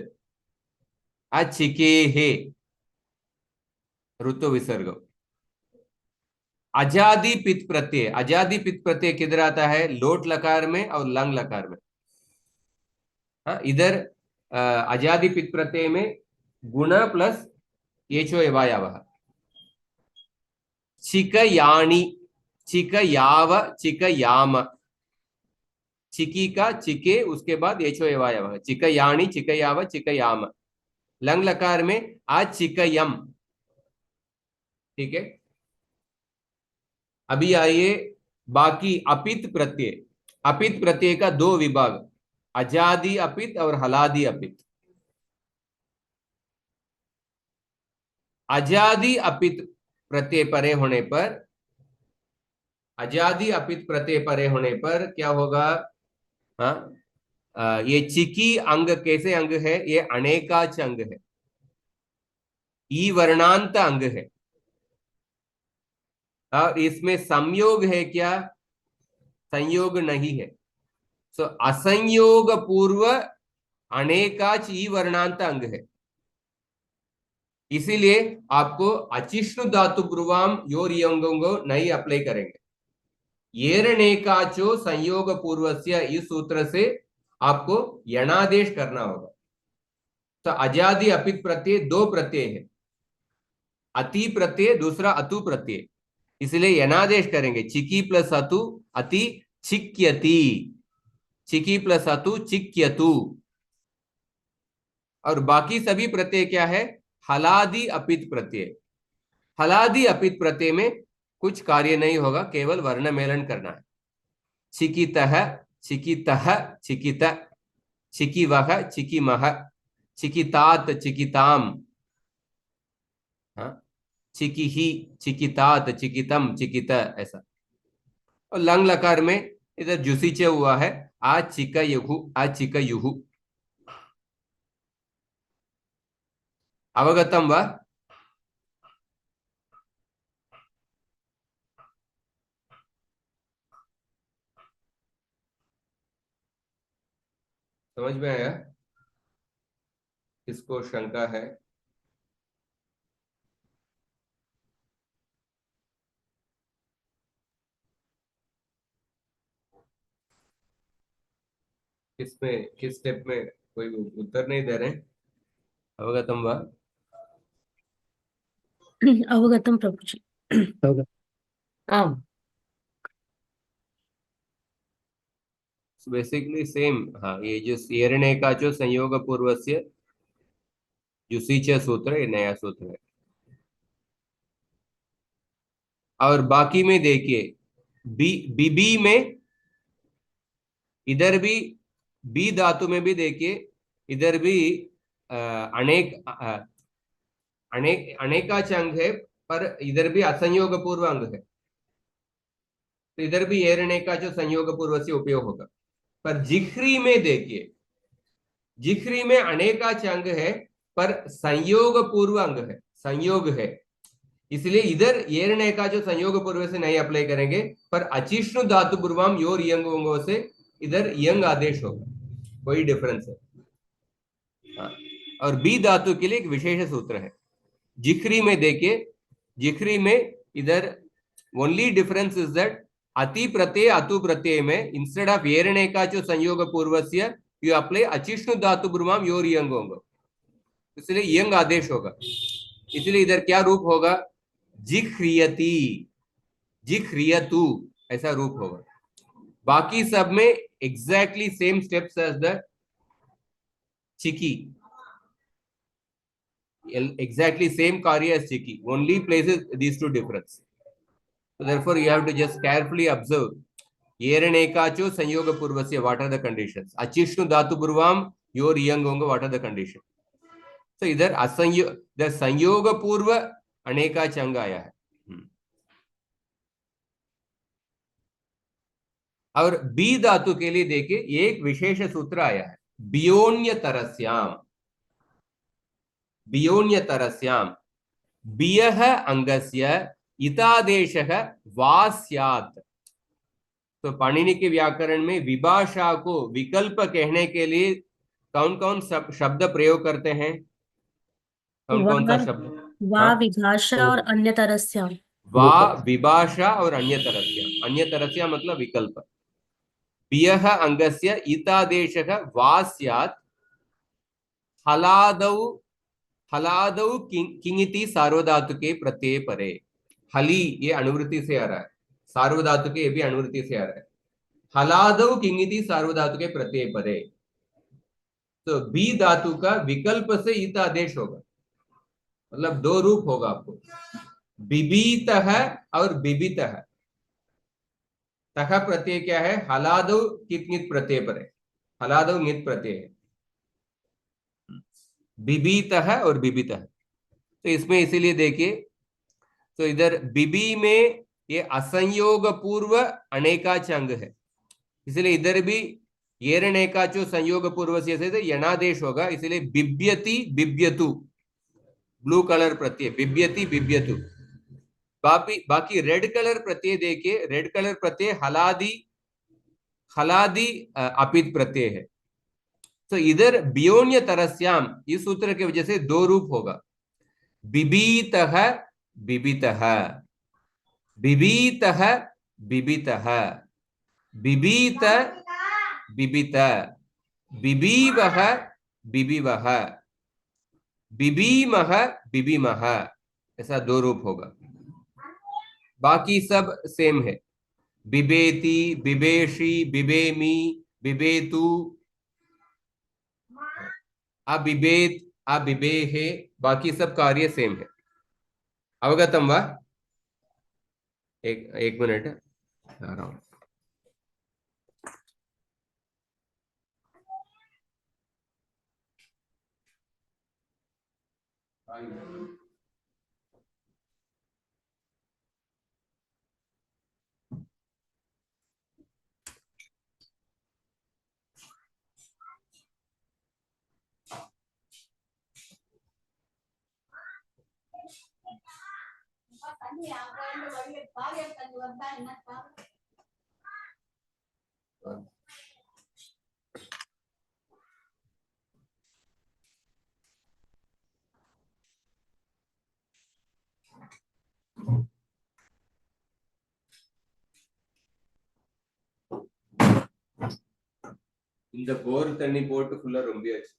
अचिकेहे ऋतु विसर्ग. अजादि पित प्रत्यय, अजादि पित प्रत्यय किधर आता है? लोट लकार में और लंग लकार में. इधर अजादि पित प्रत्यय में गुण प्लस येचो यवायवः. चिकयाणि, चिकयाव, चिकयाम. चिकी का चिके, उसके बाद येचो यवायवः. चिकयाणि, चिकयाव, चिकयाम. लंग लकार में अचिकयम. ठीक है. अभी आइए बाकी अपित प्रत्यय. अपित प्रत्यय का दो विभाग, अजादि अपित और हलादि अपित. अजादि अपित प्रत्यय परे होने पर, अजादि अपित प्रत्यय परे होने पर क्या होगा? ये चिकी अंग कैसे अंग है? ये अनेकाच अंग है, ई वर्णांत अंग है. और इसमें संयोग है क्या? संयोग नहीं है. सो असंयोग पूर्व अनेकाच ई वर्णांत अंग है. इसीलिए आपको अचिष्णु धातु पूर्वाम योर यंगोंगो नहीं अप्लाई करेंगे. येरणेकाचो संयोग पूर्वस्य इस सूत्र से आपको यणादेश करना होगा. तो अजादि अपित प्रत्यय दो प्रत्यय है, अति प्रत्यय, दूसरा अतु प्रत्यय. इसलिए यणादेश करेंगे. चिकी प्लस अतु, अति चिक्यति. चिकी प्लस अतु चिक्यतु. और बाकी सभी प्रत्यय क्या है? हलादि अपित प्रत्यय. हलादि अपित प्रत्यय में कुछ कार्य नहीं होगा, केवल वर्ण मेलन करना है. चिकितः, चिकितः, चिकित, चिकिवः, चिकिमः, चिकितात, चिकिताम, चिकिहि, चिकितात, चिकितम, चिकित, ऐसा. और लंग लकार में इधर जुसीचे हुआ है, आचिकयुः। अवगतम वा? समझ में आया? किसको शंका है? किसमें, किस स्टेप में कोई उत्तर नहीं दे रहे? अवगतम वा? अवगतम प्रभुजी। होगा। आम। Basically same. हाँ, ये जो एरण्यकाचो संयोग पूर्वस्य जुसीचे सूत्र, ये नया सूत्र है। और बाकी में देखिए, बीबी में, इधर भी बी धातु में भी देखिए, इधर भी अनेकाच अंग है, पर इधर भी असंयोग पूर्व अंग है। तो इधर भी एरण्यकाचो संयोग पूर्व से उपयोग होगा। पर जिख्री में देखिए, जिख्री में अनेकाच अंग है, पर संयोग पूर्व अंग है, संयोग है। इसलिए इधर एरण्य का जो संयोग पूर्व से नहीं अप्लाई करेंगे, पर अचिष्णु धातु पूर्वम योर यंगों से इधर यंग आदेश होगा। कोई डिफरेंस है। हाँ। और बी धातु के लिए एक विशेष सूत्र है। जिख्री में देखिए, जिख्री में इधर ओनली डिफरेंस इज दैट अति प्रत्यय अतु प्रत्यय में इंस्टेड ऑफ एरण्य का जो संयोग पूर्वस्य यू अप्लाई अचिष्णु धातु पूर्वम योर यंगों, इसलिए यंग आदेश होगा। इसलिए इधर क्या रूप होगा? जिख्रियति, जिख्रियतु, ऐसा रूप होगा। बाकी सब में exactly same steps as the चिकी, exactly same karya as chiki, only places these two difference. So therefore you have to just carefully observe एरण्यकाचो संयोग पूर्वस्य, what are the conditions? अचिष्णु धातु पूर्वम योर यंग होंगे, what are the condition? तो इधर असंयोग, the संयोग पूर्व अनेकाच अंग आया है। और बी धातु के लिए देखिए एक विशेष सूत्र आया है, बियोन्य तरस्याम, बियोन्य तरस्याम बियः अंगस्य इतादेशः वा स्यात्। तो पाणिनि के व्याकरण में विभाषा को विकल्प कहने के लिए कौन कौन शब्द प्रयोग करते हैं? कौन कौन सा वा शब्द? वा हाँ, विभाषा और अन्य तरस्याम। वा विभाषा और अन्य तरस्या, अन्य तरस्या मतलब विकल्प। बियः अंगस्य इतादेशः वा स्यात् हलादौ, हलादौ किंगिति सार्वधातुके प्रत्यय परे। हली ये अनुवृत्ति से आ रहा है, सार्वधातुके ये भी अनुवृत्ति से आ रहा है। हलादौ किंगिति सार्वधातुके प्रत्यय परे। तो बी धातु का विकल्प से इत आदेश होगा, मतलब दो रूप होगा आपको, बिबीतः और बिबितः। तह प्रत्यय क्या है? हलादौ कित नित प्रत्यय परे, हलादौ नित प्रत्यय है, बिबीतः और बिबितः। तो इसमें इसीलिए देखिए, तो इधर बिबी में ये असंयोग पूर्व अनेकाच अंग है, इसलिए इधर भी एरण्यकाचो संयोग पूर्व से यणादेश होगा, इसलिए बिब्यति बिब्यतु, ब्लू कलर प्रत्यय, बिब्यति बिब्यतु। बाकी रेड कलर प्रत्यय देखिए, रेड कलर प्रत्यय हलादि, हलादि अपित प्रत्यय है। तो इधर बियोन्य तरस्याम इस सूत्र की वजह से दो रूप होगा, बिबीतः बिबितः, बिबीतः बिबितः, बिबीत बिबित, बिबीवः बिबिवः, बिबीमः बिबिमः, ऐसा दो रूप होगा। बाकी सब सेम है, बिबेति बिबेशी बिबेमी बिबेतु, अबिबेत अबिबेहे, बाकी सब कार्य सेम है। अवगतम वा? एक मिनट आ रहा हूं। இந்த போர் தண்ணி போட்டு ஃபுல்லா ரொம்பியாச்சு.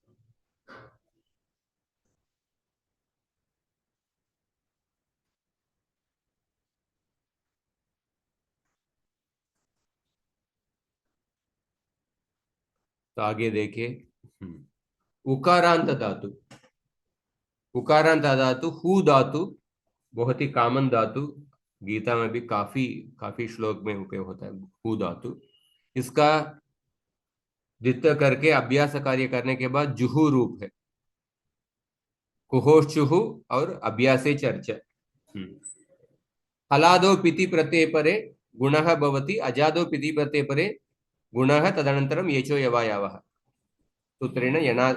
तो आगे देखिए, उकारांत धातु, उकारांत धातु हु धातु बहुत ही कॉमन धातु, गीता में भी काफी काफी श्लोक में उपयोग होता है हु धातु। इसका द्वित्व करके अभ्यास कार्य करने के बाद जुहु रूप है, कुहोषुहु और अभ्यासे चर्चा। हलादो पिति प्रत्यय परे गुणः भवति, अजादो पिति प्रत्यय परे गुणः तदनन्तरं येचो यवायावः सूत्रेण यना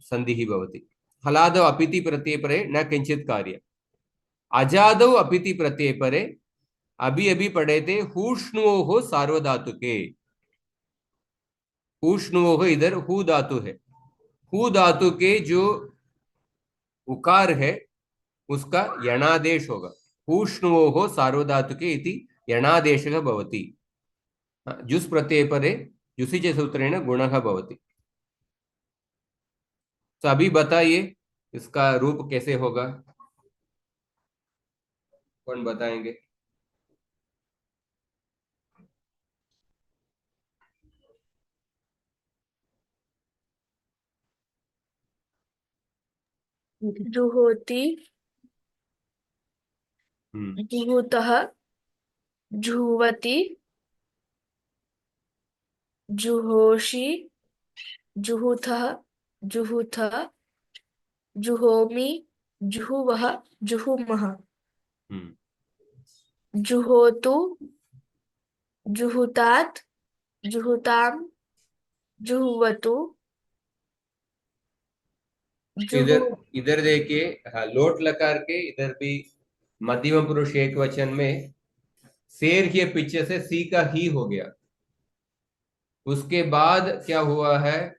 संधिः भवति। हलादो अपिति प्रत्यय परे न किंचित कार्य, अजादो अपिति प्रत्यय परे अभी अभी पढ़े थे हूष्णुओ सार्वधातुके, हूष्णुओ इधर हु धातु है, हु धातु के जो उकार है उसका यणादेश होगा, हूष्णुओ सार्वधातुके इति यणादेशः भवति। जुस् प्रत्यय परे जुसि च सूत्रेण गुणः भवति। तो अभी बताइए इसका रूप कैसे होगा, कौन बताएंगे? जुहोति, हम्म जुहुतः, जुहवति, जुहोषि, जुहुथः, जुहुथ, जुहोमि, जुहुवः, जुहुमः, हम्म जुहोतु, जुहुतात्, जुहुताम्, जुहुवतु, इधर जुहु इधर देखिए, हाँ, लोट लकार के इधर भी मध्यम पुरुष एक वचन में शेर के पीछे से सी का ही हो गया, उसके बाद क्या हुआ है,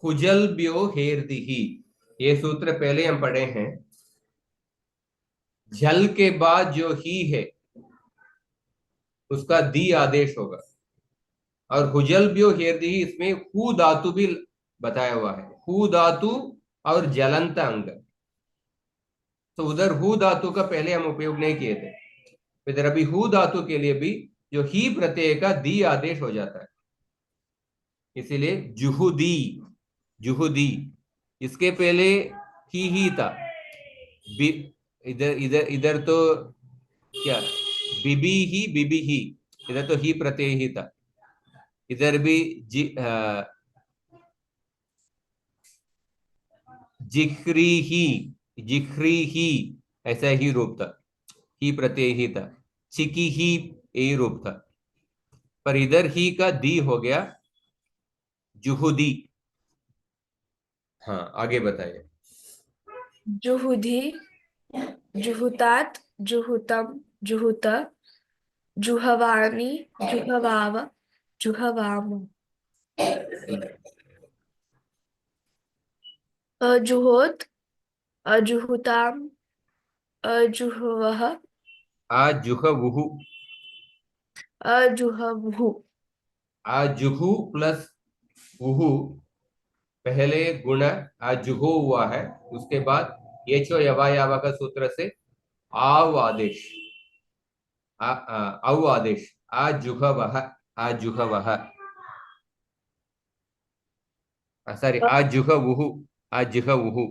कुजल ब्यो हेरदिही, ये सूत्र पहले हम पढ़े हैं। झल के बाद जो ही है उसका दी आदेश होगा, और हुजल ब्यो हेरदिही इसमें हु धातु भी बताया हुआ है, हु धातु और जलंत अंग। तो उधर हु धातु का पहले हम उपयोग नहीं किए थे, इधर अभी हु धातु के लिए भी जो ही प्रत्यय का दी आदेश हो जाता है, इसीलिए जुहुदी, जुहुदी। इसके पहले ही था, इधर इधर इधर तो क्या बीबी ही, इधर तो ही प्रत्यय ही था, इधर भी जिख्री ही ऐसा ही रूप था, ही प्रत्यय ही था, चिकी ही यही रूप था, पर इधर ही का दी हो गया जुहुदी। हाँ आगे बताइए। जुहुधि, जुहुतात्, जुहुतम्, जुहुत, जुहवामि, जुहवाव, जुहवाम, अजुहोत, अजुहुताम्, अजुहवः, आजुहवुहु, अजुहवुः, आजुहु प्लस उहु, पहले गुण आजुहो हुआ है, उसके बाद ये चो यवायावा का सूत्र से आव आदेश, औ आदेश, आजुहवः, आजुहवः, सॉरी आजुहवुहु, आजुहवुहु,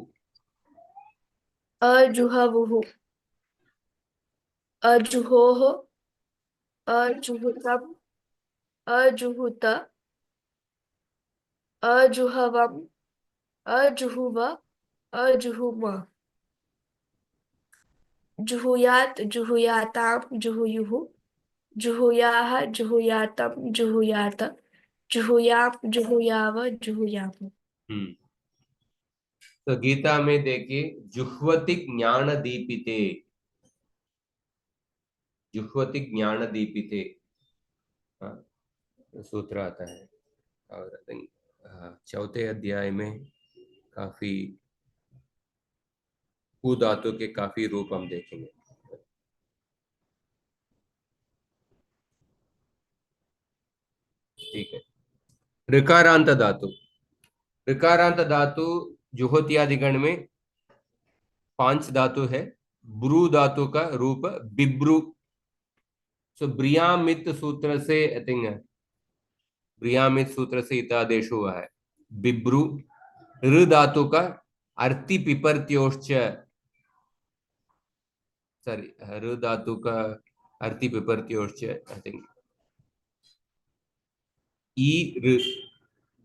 अजुहवुः, अजुहोः, अजुहुतम्, अजुहुत, अजुहवम्, अजुहुव, अजुहुम, जुहुयात्, जुहुयाताम्, जुहुयुः, जुहुयाः, जुहुयातम्, जुहुयात, जुहुयाम्, जुहुयाव, जुहुयाम। तो गीता में देखिए जुह्वति ज्ञान दीपिते, जुह्वति ज्ञान दीपिते, सूत्र आता है। और आई थिंक चौथे अध्याय में काफी कु धातु के काफी रूप हम देखेंगे। ठीक है। ऋकारांत धातु, ऋकारांत धातु जुहोत्यादिगण में 5 धातु है। ब्रू धातु का रूप बिब्रू। सो ब्रियामित सूत्र से आई थिंक ब्रियामित सूत्र से इतादेश हुआ है बिब्रू। ऋ धातु का अर्ति पिपर्त्योश्च, सॉरी ऋ धातु का अर्ति पिपर्त्योश्च आई थिंक ई ऋ।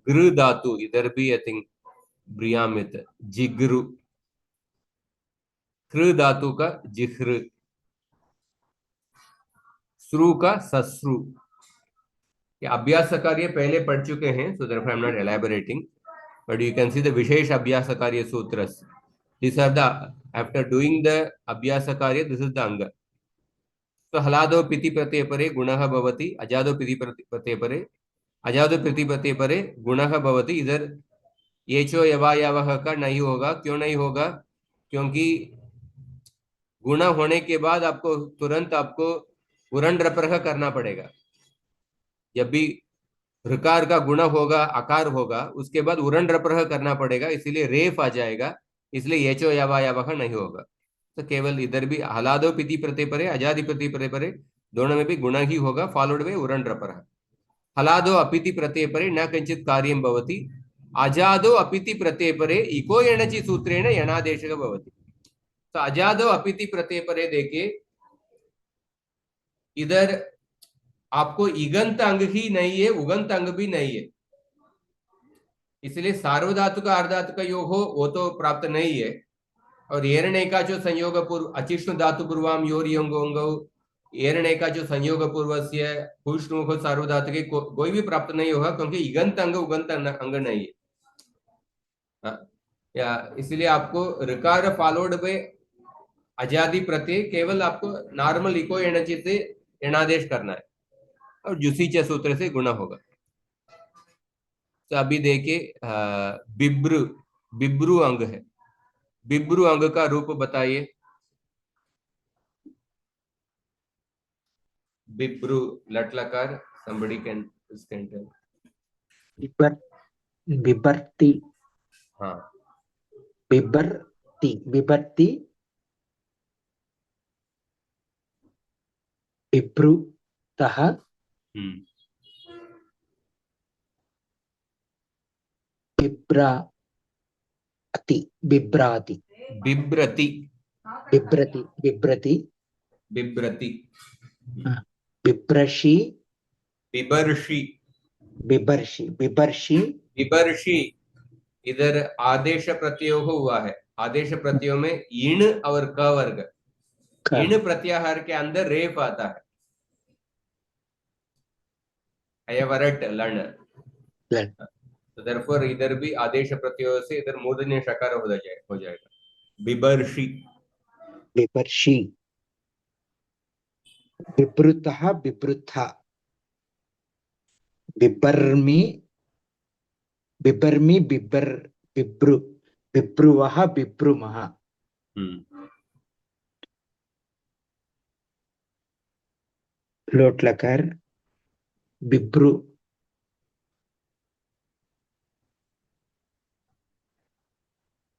गृ धातु इधर भी आई थिंक ब्रियामित जिग्रु। कृ धातु का जिह्र। श्रु का सस्रु। ये अभ्यास कार्य पहले पढ़ चुके हैं, so therefore I am not elaborating, but you can see the विशेष अभ्यास कार्य सूत्रस। This are the after doing the अभ्यास कार्य, दिस इज द अंग। तो हलादो पिति प्रत्यय परे गुणः भवति, अजादो पिति प्रत्यय परे, अजादो पिति प्रत्यय परे गुणः भवति। इधर येचो यवायावः का नहीं होगा। क्यों नहीं होगा? क्योंकि गुण होने के बाद आपको तुरंत आपको उरण रप्रह करना पड़ेगा। जब भी ऋकार का गुण होगा, आकार होगा, उसके बाद उरण रप्रह करना पड़ेगा, इसीलिए रेफ आ जाएगा। इसलिए येचो यवायावः नहीं होगा। तो केवल इधर भी हलादो पिति प्रत्यय परे, अजादि प्रति प्रत्यय परे, दोनों में भी गुण ही होगा, फॉलोड बाय उरण रप्रह। हलादो अपिति प्रत्यय परे न किंचित कार्यं भवति, अजादो अपिति प्रत्यय परे इको यणचि सूत्रेण यणादेशः भवति। तो अजादो अपिति प्रत्यय परे देखिए, इधर आपको इगंत अंग ही नहीं है, उगंत अंग भी नहीं है, इसलिए सार्वधातु का अर्धातु का योग हो वो तो प्राप्त नहीं है। और एरणे का जो संयोग पूर्व अचिष्णु धातु पूर्वाम योर योंगो, एरणे का जो संयोग पूर्व से पुष्णुमुख सार्वधातु के कोई भी प्राप्त नहीं होगा, क्योंकि इगंत अंग उगंत अंग नहीं है। या इसलिए आपको ऋकार फॉलोड बाय अजादि प्रत्यय, केवल आपको नॉर्मल इको एनर्जी से एणादेश करना है और जुसीचे सूत्र से गुणा होगा। तो अभी देखिए बिब्रु, बिब्रु अंग है। बिब्रु अंग का रूप बताइए। बिब्रु लट लकार, somebody can tell। बिभर्ति, हाँ, बिभर्ति, बिभर्ति, बिभ्रुतः, बिभ्राति, बिभ्राति, बिभ्रति, बिभ्रति, बिभ्रति, बिभ्रति, बिभ्रषि, बिबर्षि, बिभर्षि, बिभर्षि, बिबर्षि। इधर आदेश प्रत्यय हुआ है। आदेश प्रत्ययों में इण और क वर्ग, इण प्रत्याहार के अंदर रेफ आता है। अयवरट लण, तो देयरफॉर इधर भी आदेश प्रत्ययों से इधर मूर्धन्य शकार हो जाएगा। बिबर्षि, बिभर्षि, बिभृतः, बिभृथा, बिभर्मि, बिभर्मि, बिभ्रु, बिभ्रुवः, बिभ्रुमः। लोट लकार बिभ्रु,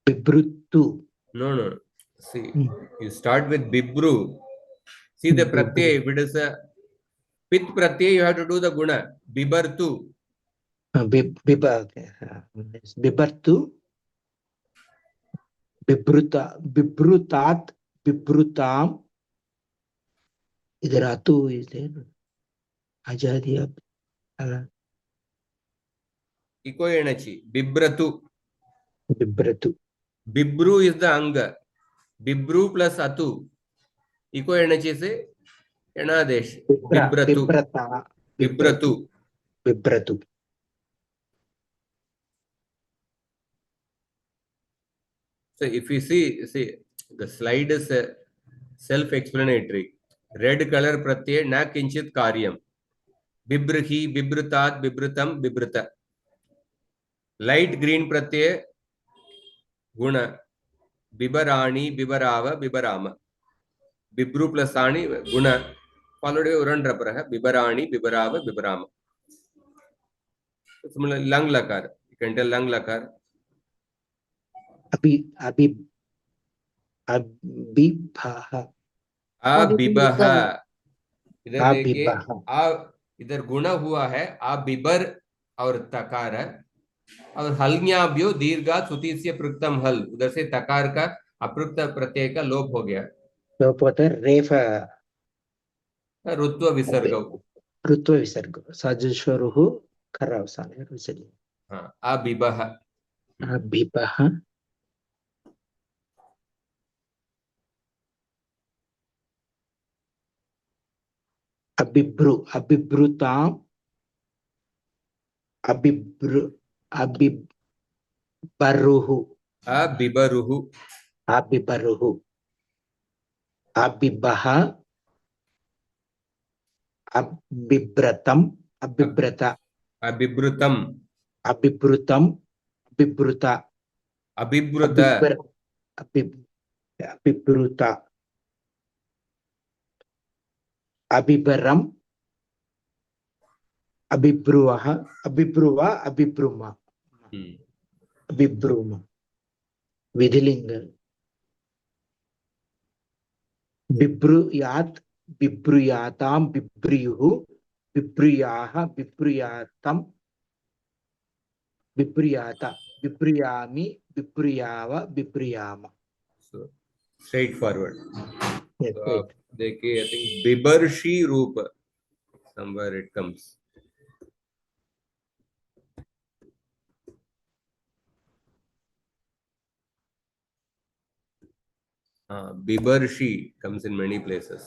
बिभृतु। No, no. See, you start with bibru. See the pratyay. If it is a pit pratyay, you have to do the guna. Bibartu. बिभर्तु, बिभृता, बिभृतात्, बिभृताम। इधर आतु इधर आजादी अब Iko enachi. Bibratu. बिभ्रतु। Bibru is the anga. Bibru plus atu. Iko enachi se enadesh. Bibratu. बिभ्रता, Bibratu. बिभ्रतु। So if you see the slide is self-explanatory. Red colour प्रत्यय न किंचित कार्यम, बिभ्रहि बिभ्रतात् बिभ्रतम बिभ्रत। Light green प्रत्यय गुण, बिबराणि बिबराव बिबराम, बिभ्रु plus आणी गुण फॉलोड बाय उरण रपर है, बिबराणि बिबराव बिबराम। Similarly, lung lakar, you can tell lung lakar, अभी अभी अभिभः अबिबह। इधर देखिए अभिभः आ, इधर गुण हुआ है अबिबर और तकार, और हल्न्याभ्यो दीर्घा सुतीस्य पृक्तम हल, उधर से तकार का अपृक्त प्रत्यय का लोप हो गया, लोपोतर रेफ रुत्व विसर्ग। ऋत्व विसर्ग सजस्वरुः खर अवसाने रुचि हाँ, अबिबह। अभिभः अबिभ्रु अबिभ्रुताम् अबिभ्रु अबिबरुः अबिबरुः, अबिबरुः अबिबः अबिभ्रतम् अबिभ्रत अबिभृतम, अबिभृतम् अबिभृत अबिभृत, अबिभ्र अबिभृत अबिभरम् अबिब्रुवः अबिब्रुव अबिब्रुम अबिब्रुम विधिलिंग बिब्रुयात् बिब्रुयाताम् बिब्रुयुः बिब्रुयाः बिब्रुयातम् बिब्रुयात बिब्रुयामि बिब्रुयाव बिब्रुयाम। so straight forward. Yes, तो right. आप देखिए, आई थिंक बिबर्षी रूप, somewhere it comes. Bibarshi comes in many places.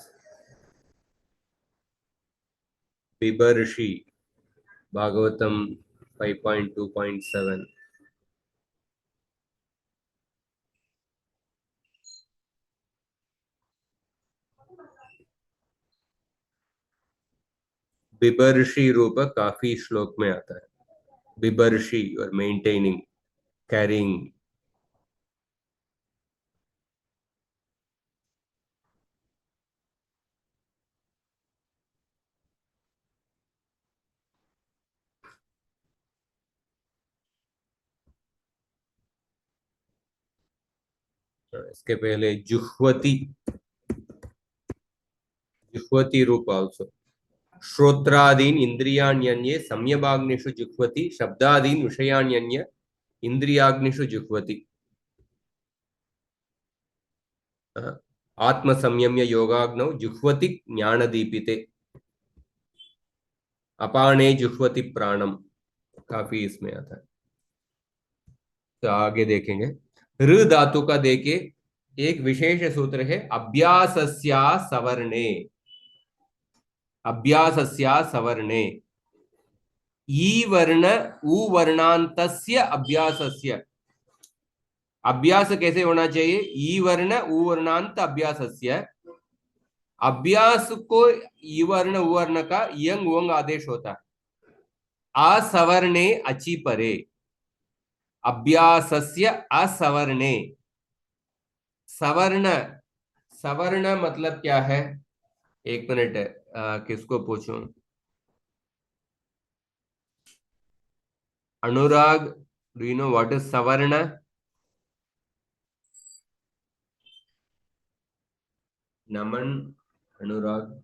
Bibarshi, Bhagavatam 5.2.7. बिबर्षी रूप काफी श्लोक में आता है। बिबर्षी और मेंटेनिंग, कैरिंग। इसके पहले जुह्वती, जुह्वती रूप आल्सो। श्रोत्रादीन इंद्रियाण्यन्ये सम्यबाग्निषु जुह्वति, शब्दादीन विषयाण्यन्य इंद्रियाग्निषु जुह्वति। आत्म संयम्य योगाग्नौ जुह्वति ज्ञानदीपिते, अपाने जुह्वति प्राणम, काफी इसमें आता है। तो आगे देखेंगे। ऋ धातु का देखिए एक विशेष सूत्र है, अभ्यासस्या सवर्णे, अभ्यासस्या सवर्णे, ई वर्ण उ वर्णांतस्य अभ्यासस्य। अभ्यास कैसे होना चाहिए? ई वर्ण उ वर्णांत अभ्यासस्य। अभ्यास को ई वर्ण उ वर्ण का यंग वंग आदेश होता है। असवर्णे अचि परे, अभ्यासस्य असवर्णे। सवर्ण, सवर्ण मतलब क्या है? एक मिनट, किसको पूछूं? Anurag, do you know what is सवर्ण? नमन, अनुराग।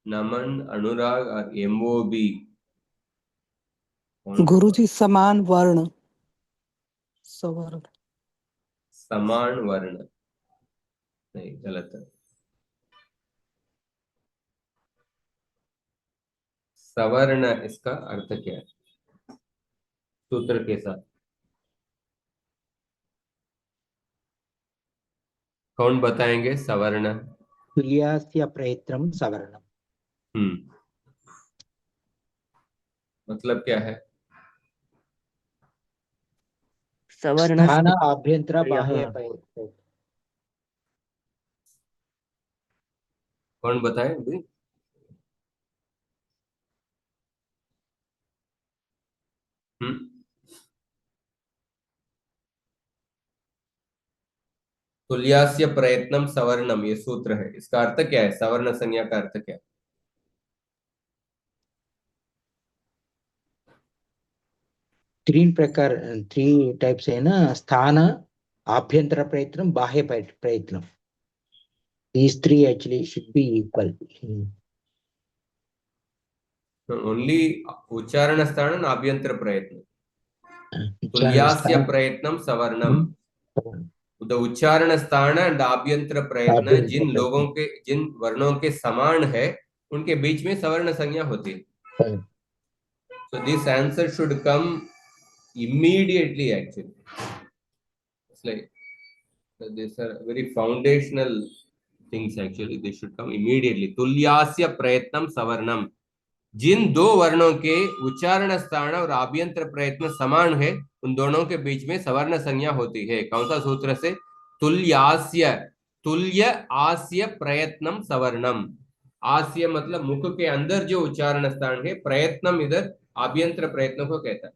नमन, अनुराग और एमओबी। गुरुजी समान वर्ण, सवर्ण। समान वर्ण नहीं, गलत है। सवर्ण इसका अर्थ क्या है सूत्र के साथ? कौन बताएंगे सवर्ण? तुल्यास्य प्रयत्नं सवर्णम्। मतलब क्या है? स्थान सवर्णस्य आभ्यंतर यः बाह्य प्रयत्नम्। कौन बताए अभी? हम्म तुल्यास्य प्रयत्नम सवर्णम, ये सूत्र है, इसका अर्थ क्या है? सवर्ण संज्ञा का अर्थ क्या है? तीन प्रकार, थ्री टाइप्स है ना, स्थान आभ्यंतर प्रयत्नम बाह्य प्रयत्नम। These three actually should be equal. Only उच्चारण स्थान आभ्यंतर प्रयत्न। उच्चारण तुल्यास्य स्थान प्रयत्नम सवर्णम, द उच्चारण स्थान एंड आभ्यंतर प्रयत्न, आभ्यंतर प्रयत्न। जिन वर्णों के समान है उनके बीच में सवर्ण संज्ञा होती है। So this answer should come immediately actually. It's like these are very foundational things actually. They should come immediately. तुल्यास्य प्रयत्नम सवर्णम, जिन दो वर्णों के उच्चारण स्थान और आभ्यंतर प्रयत्न समान है उन दोनों के बीच में सवर्ण संज्ञा होती है। कौन सा सूत्र से? तुल्यास्य, तुल्य आस्य प्रयत्नम सवर्णम। आस्य मतलब मुख के अंदर जो उच्चारण स्थान है, प्रयत्नम इधर आभ्यंतर प्रयत्न को कहता है।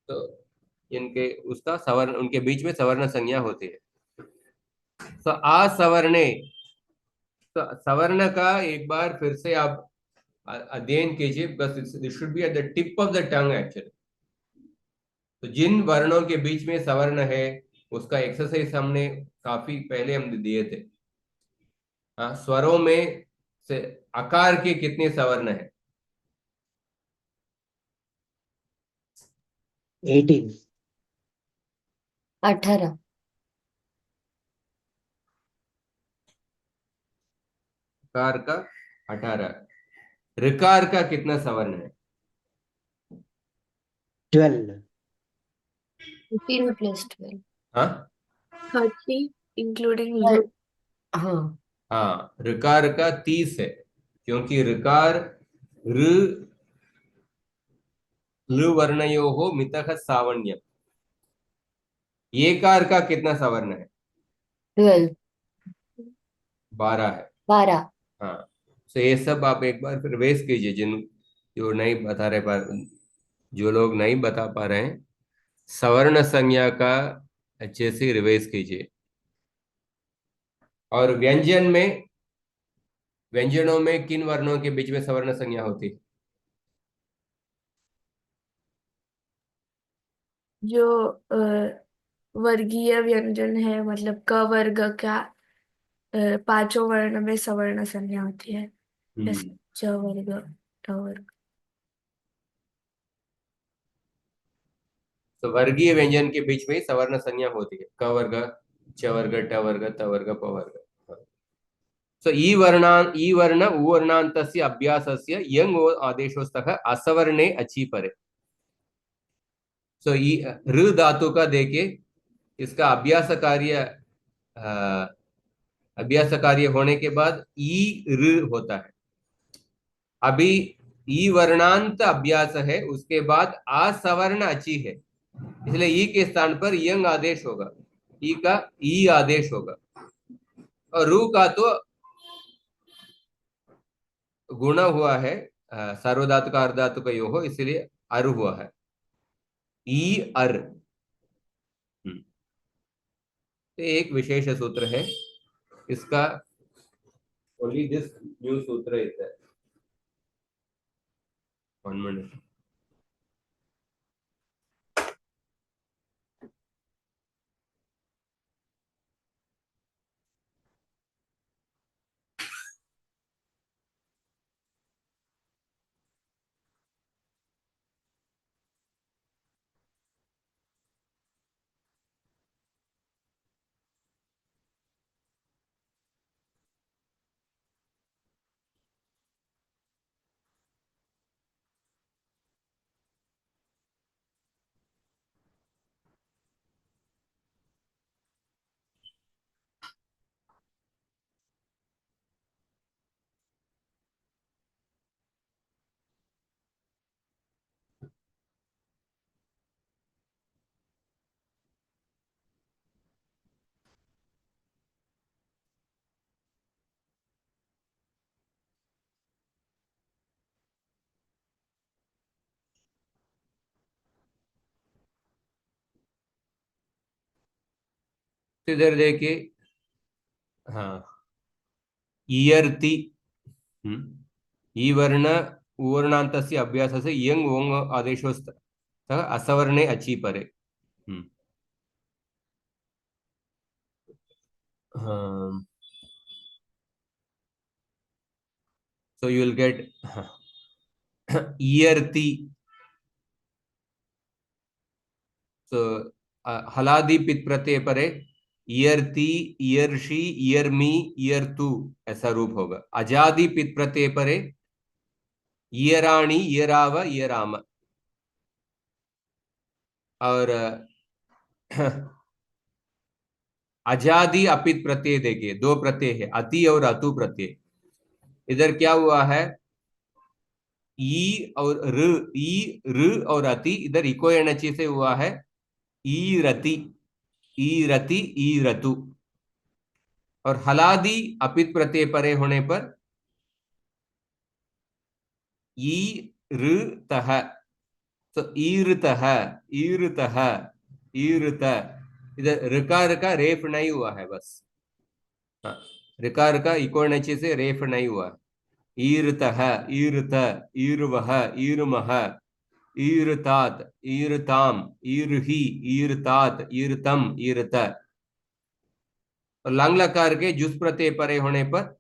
तो इनके उसका सवर्ण, उनके बीच में सवर्ण संज्ञा होती है। तो असवर्णे, तो सवर्ण का एक बार फिर से आप अध्ययन कीजिए, बस this should be at the tip of the tongue actually. तो जिन वर्णों के बीच में सवर्ण है उसका एक्सरसाइज हमने काफी पहले हम दिए थे। स्वरों में से आकार के कितने सवर्ण है? 18। 18। कार का 18। ऋकार का कितना सवर्ण है? 12। 15 + 12। हाँ 30 including और हाँ, हाँ, ऋकार का 30 है, क्योंकि ऋकार ऋ लृ वर्णयोः मितः सावण्यम। येकार का कितना सवर्ण है? 12। 12 है। 12। हाँ, तो ये सब आप एक बार फिर रिवाइज कीजिए, जो नहीं बता रहे जो लोग नहीं बता पा रहे हैं, सवर्ण संज्ञा का अच्छे से रिवाइज कीजिए। और व्यंजनों में किन वर्णों के बीच में सवर्ण संज्ञा होती है? जो वर्गीय व्यंजन है, मतलब क वर्ग का पांचों वर्ण में सवर्ण संज्ञा होती है, जैसे च वर्ग, ठ वर्ग। तो वर्गीय व्यंजन के बीच में सवर्ण संज्ञा होती है, क वर्ग, च वर्ग, ट वर्ग, त वर्ग, प वर्ग। सो ई वर्ण उ वर्णान्तस्य अभ्यासस्य यंग आदेशो स्तः असवर्णे अची परे। सो ई ऋ धातु का देखिए, इसका अभ्यास कार्य होने के बाद ई ऋ होता है। अभी ई वर्णांत अभ्यास है, उसके बाद असवर्ण अची है, इसलिए ई के स्थान पर यंग आदेश होगा, ई का ई आदेश होगा। और रू का तो गुण हुआ है, सार्वधातु का अर्धातु का यो हो, इसलिए अर हुआ है, ई अर। तो एक विशेष सूत्र है इसका, ओनली दिस न्यू सूत्र इज दैट। 1 मिनट। तो इधर देखिए, हाँ, इयर्ति, ई वर्ण उवर्णान्तस्य अभ्यासस्य इयङ् ओङ् आदेशो स्तः असवर्णे अचि परे। हाँ, so you will get iyarti. So haladi pit praत्यय परे iyarti, iyarshi, iyarmi, iyartu ऐसा रूप होगा। अजादि पित प्रत्यय परे iyarani, iyarava, iyarama। और अजादि अपित प्रत्यय देखिए, दो प्रत्यय है, अति और अतु प्रत्यय। इधर क्या हुआ है, ई और र और अति, इधर इको एनर्जी से हुआ है ई रति, ई रति, ई रतु। और हलादि अपित प्रत्यय परे होने पर ई ऋतः, तो ईरतः, ईरतः, ईरत। इधर ऋकार का रेफ नहीं हुआ है बस, हाँ, ऋकार का इको एनर्जी से रेफ नहीं हुआ है। ईरतः, ईरत, ईरवः, ईरमः, ईरतात, ईरताम, ईरहि, ईरतात, ईरतम, ईरत। और लंग लकार के जुस प्रत्यय परे होने पर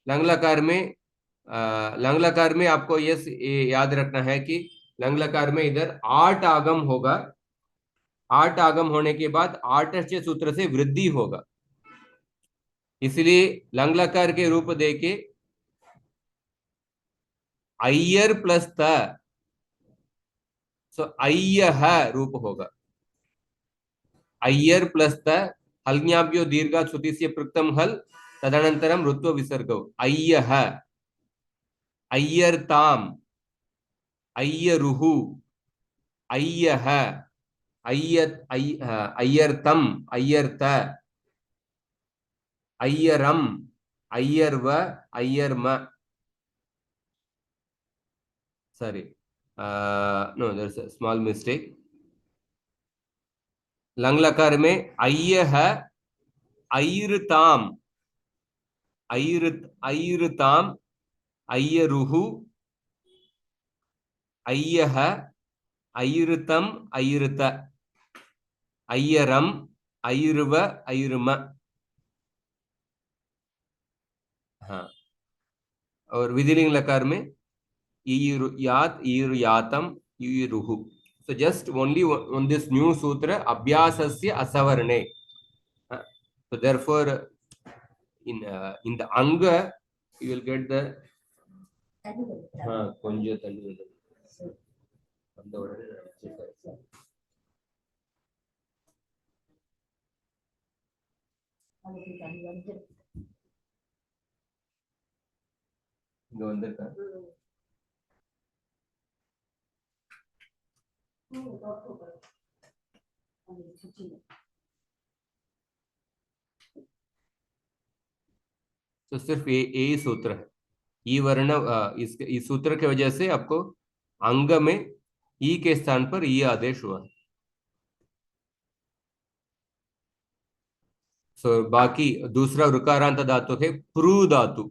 लंग लकार में लंग लकार में आपको ये याद रखना है कि लंग लकार में इधर 8 आगम होगा। 8 आगम होने के बाद 8 सूत्र से वृद्धि होगा, इसलिए लंग लकार के रूप देके अय्यर प्लस त, सो अय्यः रूप होगा। अय्यर प्लस त, हल्ज्ञाभ्यो दीर्घ श्रुतिस्य पृक्तम हल, तदनंतरम ऋत्व विसर्गौ। अय्यः, अय्यर्ताम, अय्यरुहु, अय्यः, अय्यर्तम, अय्यर्त, अय्यरम, अय्यर्व, अय्यर्म। Sorry, no, there's a small mistake. Lung लकार में अय्यः, अय्यृताम, अय्यृताम, अय्यरुहु, अय्यः, अय्यृतम, अय्यृत, अय्यरम, अय्यर्व, अय्यर्म। हाँ, और विधिलिंग लकार में यात, यातम, युरुहु। So just only on this new sutra abhyasasya asavarne. So therefore in the anga you will get the konja tali go under ka तो सिर्फ ये सूत्र है। ई वर्ण इस सूत्र की वजह से आपको अंग में ई के स्थान पर ई आदेश हुआ। सो बाकी दूसरा ऋकारांत धातु है प्रु धातु।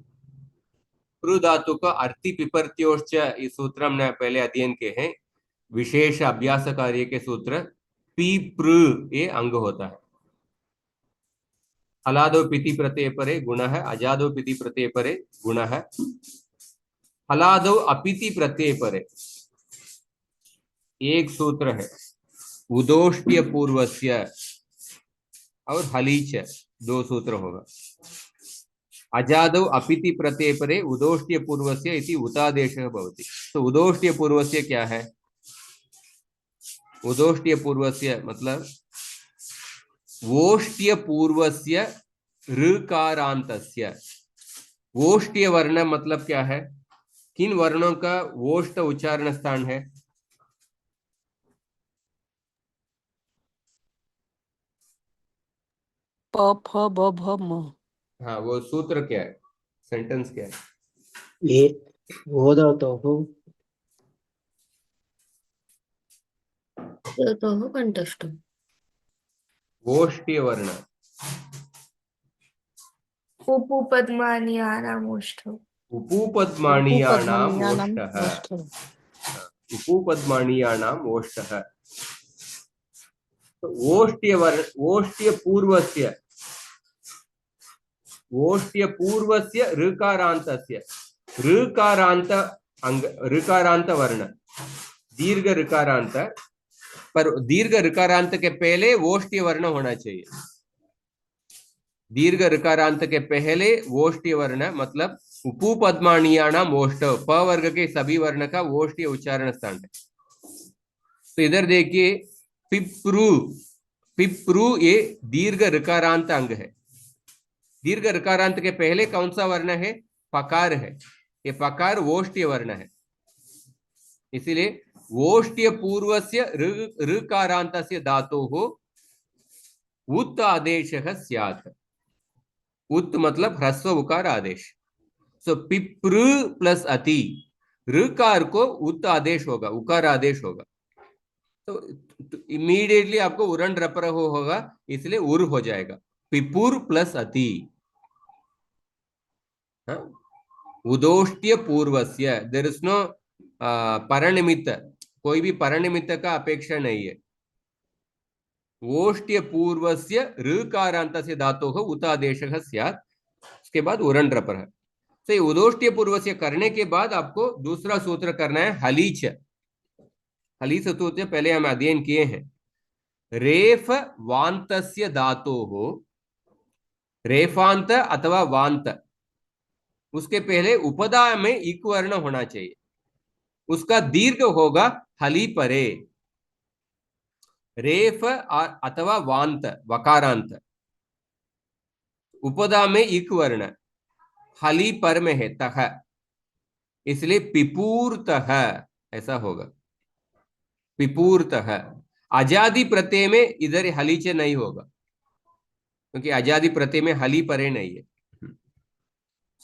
प्रु धातु का अर्थी पिपर्त्योश्च इस सूत्र हमने पहले अध्ययन के हैं। विशेष अभ्यास कार्य के सूत्र पी प्र ये अंग होता है। हलादो पिति प्रत्यय परे गुण है, अजादो पिति प्रत्यय परे गुण है। हलादो अपिति प्रत्यय परे एक सूत्र है उदोष्ट्य पूर्वस्य, और हलीच दो सूत्र होगा। अजादो अपिति प्रत्यय परे उदोष्ट्य पूर्वस्य इति उतादेशः भवति। तो उदोष्ट्य पूर्वस्य क्या है? उदोष्ट्य पूर्वस्य मतलब वोष्ट्य पूर्वस्य ऋकारांतस्य। वोष्ट्य वर्ण मतलब क्या है? किन वर्णों का वोष्ट उच्चारण स्थान है? प फ ब भ म। हाँ, वो सूत्र क्या है? सेंटेंस क्या है? ये ओदतोः ततोः कंठस्थम्। वोष्ट्य वर्ण उपपद्मानीयानाम् ओष्ठौ। उपूपद्माणीयानाम् उपपद्मनीयानाम् ओष्ठः। ओष्ठः। उपूपद्माणीयानाम् ओष्ठः। तो ओष्ट्य पूर्वस्य ऋकारान्तस्य ऋकारान्त अंग ऋकारान्त वर्ण दीर्घ ऋकारान्त, पर दीर्घ ऋकारान्त के पहले ओष्ट्य वर्ण होना चाहिए। दीर्घ ऋकारान्त के पहले ओष्ट्य वर्ण मतलब उपपद्माणीयानाम् ओष्ठौ, प वर्ग के सभी वर्ण का ओष्ट्य उच्चारण स्थान है। तो इधर देखिए पिप्रू, पिप्रू ये दीर्घ ऋकारांत अंग है। दीर्घ ऋकारांत के पहले कौन सा वर्ण है? पकार है। ये पकार वोष्ट्य वर्ण है, इसीलिए वोष्ट्य पूर्वस्य ऋकारान्तस्य धातोः उत् आदेशः स्यात्। उत् मतलब ह्रस्व उकार आदेश। सो पिप्रू प्लस अति, ऋकार को उत् आदेश होगा, उकार आदेश होगा। तो इमीडिएटली आपको उरण रपर होगा, इसलिए उर हो जाएगा। पिपुर प्लस अति। उदोष्ट्य पूर्वस्य, देयर इज नो परनिमित्त, कोई भी परनिमित्त का अपेक्षा नहीं है। ओष्ट्य पूर्वस्य ऋकारान्तस्य धातोः उतादेशः स्यात्, उसके बाद उरण रपर है। तो उदोष्ट्य पूर्वस्य करने के बाद आपको दूसरा सूत्र करना है हलीच। हलीच सूत्र पहले हम अध्ययन किए हैं। रेफ वान्तस्य धातोः, रेफांत अथवा वांत, उसके पहले उपदा में इक वर्ण होना चाहिए, उसका दीर्घ होगा हली परे। रेफ अथवा वांत वकारांत, उपदा में इक वर्ण, हली पर में है तह, इसलिए पिपूर्तः ऐसा होगा। पिपूर्तः। अजादि प्रत्यय में इधर हलीचे नहीं होगा, क्योंकि अजादि प्रत्यय में हली परे नहीं है।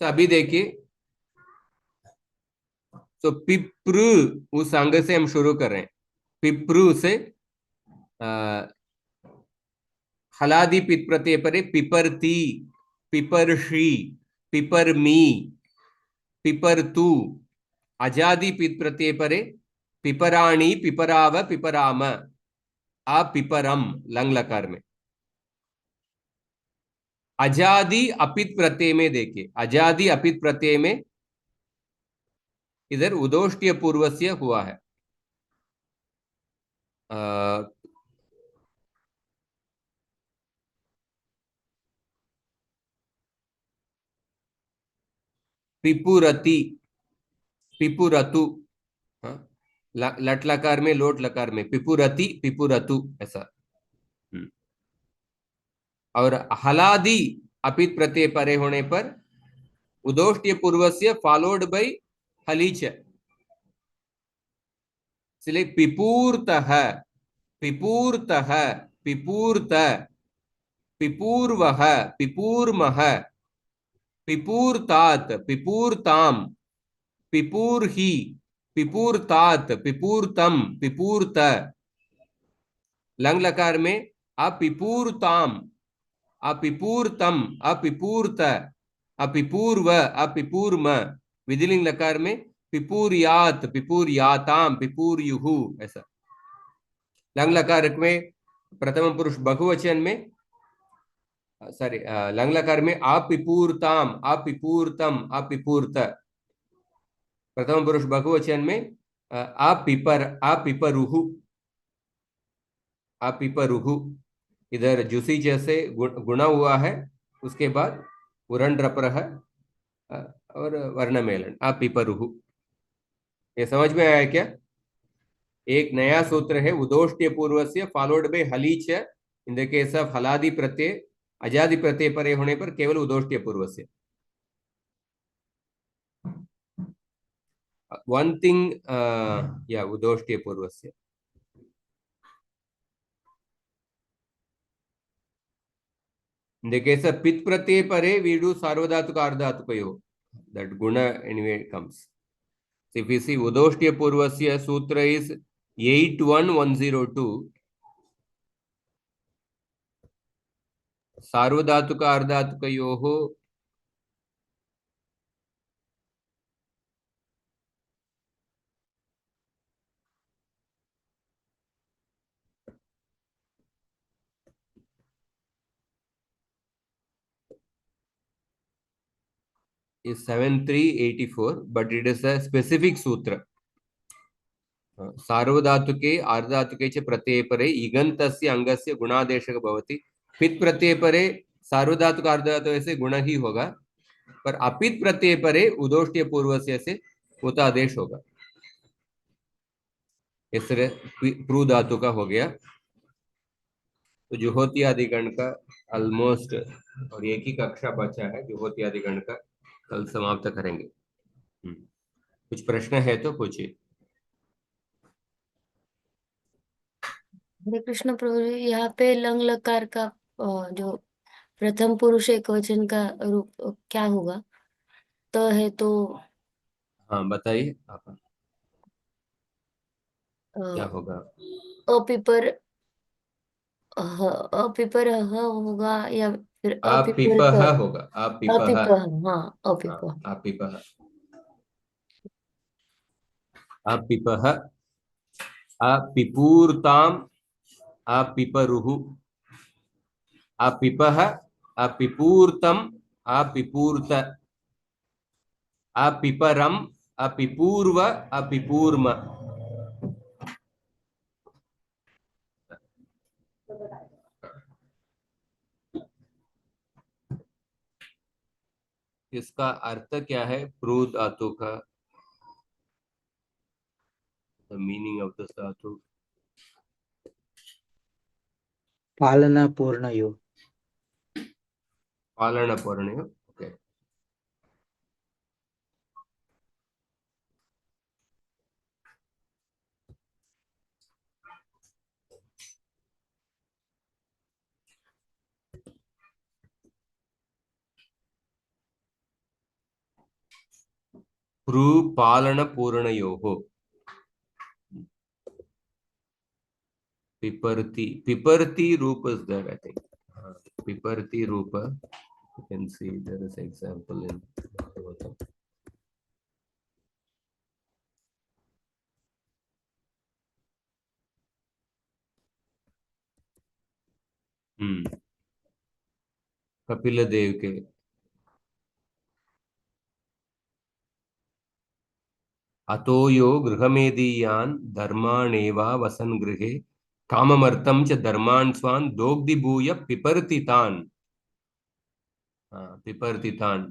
तो अभी देखिए, तो पिप्रू उस अंग से हम शुरू कर रहे हैं। पिप्रू से हलादि पित प्रत्यय परे पिपरती, पिपरशी, पिपरमी, पिपरतु। अजादि पित प्रत्यय परे पिपराणी, पिपराव, पिपराम, अपिपरम लंग लकार में। अजादि अपित प्रत्यय में देखिए, अजादि अपित प्रत्यय में इधर उदोष्ट्य पूर्वस्य हुआ है। पिपुरति, पिपुरतु, लट लकार में लोट लकार में पिपुरति, पिपुरतु ऐसा। और हलादि अपित प्रत्यय परे होने पर उदोष्ट्य पूर्वस्य फॉलोड बाय हलीच, इसलिए पिपूर्तः, पिपूर्तः, पिपूर्त, पिपूर्वः, पिपूर्मः, पिपूर्तात्, पिपूर्ताम, पिपूर्हि, पिपूर्तात्, पिपूर्तम, पिपूर्त। लंग लकार में अपिपूर्ताम, अपिपूर्तम, अपिपूर्त, अपिपूर्व, अपिपूर्म। विधिलिंग लकार में पिपूर्यात, पिपूर्याताम, पिपूर्युहु ऐसा। लंग लकार में प्रथम पुरुष बहुवचन में, सॉरी, लंग लकार में अपिपूर्ताम, अपिपूर्तम, अपिपूर्त। प्रथम पुरुष बहुवचन में अपिपर, अपिपरुहु, अपिपरुहु। इधर जुसी जैसे गुणा हुआ है, उसके बाद उरण रपर है और वर्ण मेलन, अपिपरुहु। ये समझ में आया क्या? एक नया सूत्र है, उदोष्ट्य पूर्वस्य फॉलोड बाय हलीच इन द केस ऑफ हलादि प्रत्यय, अजादि प्रत्यय परे होने पर केवल उदोष्ट्य पूर्वस्य। वन थिंग, या उदोष्ट्य पूर्वस्य in the case of pit pratyay pare we do sarvadhatuka ardhatukayo, that guna anyway comes. So if you see udoshtiya purvasya sutra is 81102, सार्वधातुक अर्धातुकयोः is 7384, but it is a specific sutra. सार्वधातुके आर्धातुके च प्रत्यये परे इगन्तस्य अंगस्य गुणादेशः भवति। पित् प्रत्यये परे सार्वधातुक आर्धातुके से गुण ही होगा, पर अपित् प्रत्यये परे उदोष्टीय पूर्वस्य से उतादेश होगा। इस तरह प्रू धातु का हो गया। तो जुहोती आदि गण का ऑलमोस्ट और एक ही कक्षा बचा है, जुहोती आदि गण का कल समाप्त करेंगे। कुछ प्रश्न है तो पूछिए। हरे कृष्ण प्रभु जी, यहाँ पे लंग लकार का जो प्रथम पुरुष एक वचन का रूप क्या होगा? त है तो हाँ बताइए आप, अ, क्या होगा? अपिपर अपिपर ह होगा या फिर अपिपर अपिपह क? होगा, अपिपह। अपिपह, हाँ हाँ, अपिपह। अपिपह, अपिपह, अपिपूर्ताम, अपिपरुः, अपिपह, अपिपूर्तम, अपिपूर्त, अपिपरम, अपिपूर्व, अपिपूर्म। इसका अर्थ क्या है? प्रू धातु का the meaning of this धातु पालना पूर्णयो। पालन पूर्ण। ओके, प्रू पालन पूर्णयोः। पिपर्ति, पिपर्ति रूप is there, I think. पिपर्ति रूप, you can see there is example in Bhagavatam. Kapil Dev के अतो यो गृहमेदीयान् धर्माणेवा वसन् गृहे काममर्थं च धर्मान् स्वान् दोग्धिभूय पिपर्ति तान्। पिपर्ति तान्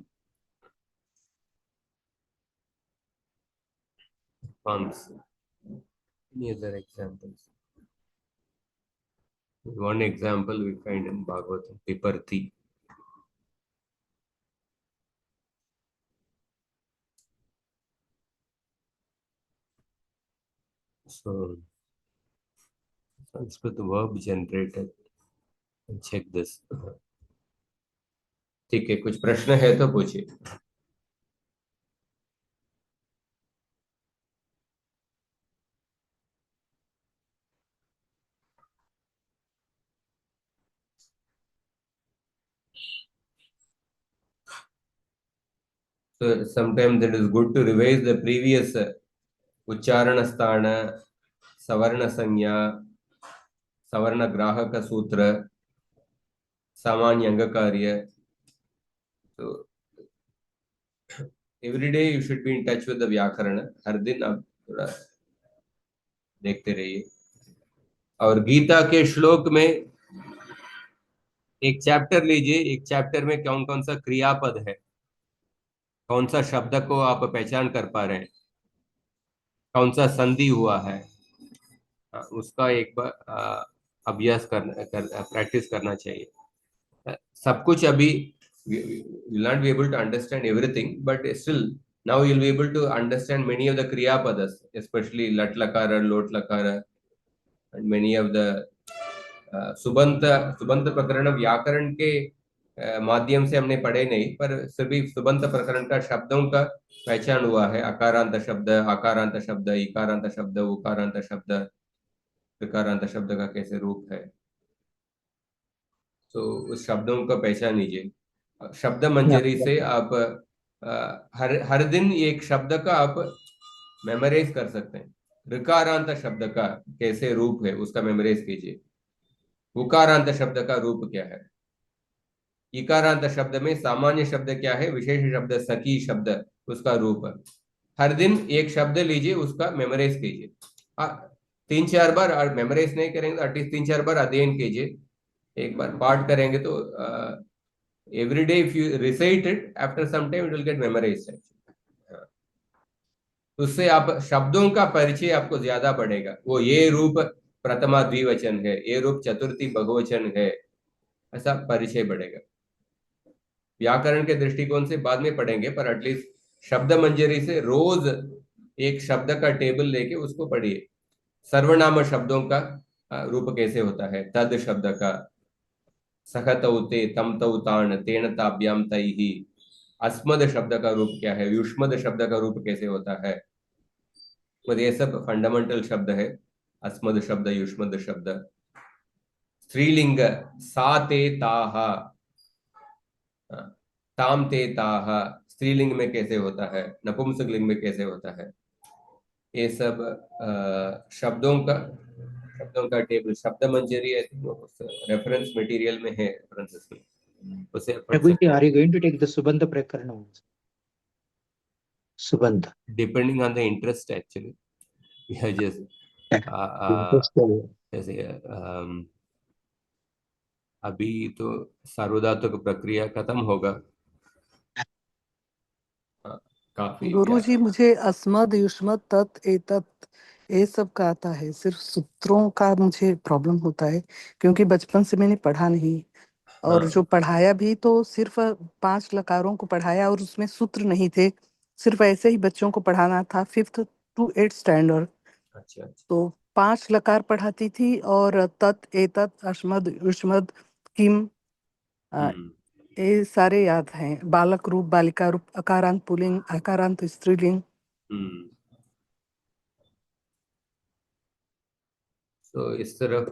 forms. Any other examples? One example we find in Bhagavatam, piparti. So Sanskrit verb generated. Check this. ठीक है, कुछ प्रश्न है तो पूछिए। So sometimes it is good to revise the previous उच्चारण स्थान, सवर्ण संज्ञा, सवर्ण ग्राहक सूत्र, सामान्य अंग कार्य। So every day you should be in touch with the व्याकरण। हर दिन आप थोड़ा देखते रहिए। और गीता के श्लोक में एक चैप्टर लीजिए, एक चैप्टर में कौन कौन सा क्रियापद है, कौन सा शब्द को आप पहचान कर पा रहे हैं, कौन सा संधि हुआ है, उसका एक बार अभ्यास प्रैक्टिस करना चाहिए। सब कुछ अभी will not be able to understand everything, but still now you'll be able to understand many of the kriya padas, especially lat lakara, lot lakara, and many of the सुबंत प्रकरण व्याकरण के माध्यम से हमने पढ़े नहीं, पर सभी सुबंत प्रकरण का शब्दों का पहचान हुआ है। अकारांत शब्द, आकारांत शब्द, इकारांत शब्द, उकारांत शब्द, विकारांत शब्द का कैसे रूप है। तो उस शब्दों का पहचान लीजिए। शब्द मंजरी से आप हर दिन एक शब्द का आप मेमोराइज कर सकते हैं। ऋकारांत शब्द का कैसे रूप है उसका मेमोराइज कीजिए। उकारांत शब्द का रूप क्या है, इकारांत शब्द में सामान्य शब्द क्या है, विशेष शब्द सखी शब्द उसका रूप। हर दिन एक शब्द लीजिए, उसका मेमोराइज कीजिए। 3-4 बार, और मेमोराइज नहीं करेंगे तो एटलीस्ट 3-4 बार अध्ययन कीजिए। एक बार पाठ करेंगे तो every day if you recite it, after some time it will get memorized. उससे आप शब्दों का परिचय आपको ज्यादा बढ़ेगा। वो ये रूप प्रथमा द्विवचन है, ये रूप चतुर्थी बहुवचन है, ऐसा परिचय बढ़ेगा। व्याकरण के दृष्टिकोण से बाद में पढ़ेंगे, पर एटलीस्ट शब्द मंजरी से रोज एक शब्द का टेबल लेके उसको पढ़िए। सर्वनाम शब्दों का रूप कैसे होता है, तद शब्द का, सखतौ ते, तम तौ तान, तेन ताभ्याम तैहि। अस्मद शब्द का रूप क्या है, युष्मद शब्द का रूप कैसे होता है। तो ये सब फंडामेंटल शब्द है। अस्मद शब्द, युष्मद शब्द। स्त्रीलिंग सा ते ताह, ताम ते ताह स्त्रीलिंग में कैसे होता है, नपुंसकलिंग में कैसे होता है। ये सब शब्दों का टेबल शब्द मंजरी रेफरेंस मटेरियल में है, रेफरेंसेस में उसे पढ़ सकते हैं। Are you going to take the Subandha Prakarana also? Subandha. Depending on the interest actually, जैसे जैसे अभी तो सार्वधातुक प्रक्रिया खत्म होगा। काफी गुरुजी मुझे अस्मद युष्मद तत् एतत् ये सब का आता है, सिर्फ सूत्रों का मुझे प्रॉब्लम होता है क्योंकि बचपन से मैंने पढ़ा नहीं, और जो पढ़ाया भी तो सिर्फ 5 लकारों को पढ़ाया और उसमें सूत्र नहीं थे, सिर्फ ऐसे ही बच्चों को पढ़ाना था 5th to 8th स्टैंडर्ड। अच्छा तो 5 लकार पढ़ाती थी और तत् एतत् अस्मद युष्मद किम ये सारे याद हैं। बालक रूप, बालिका रूप, अकारांत पुल्लिंग, अकारांत स्त्रीलिंग। तो इस तरफ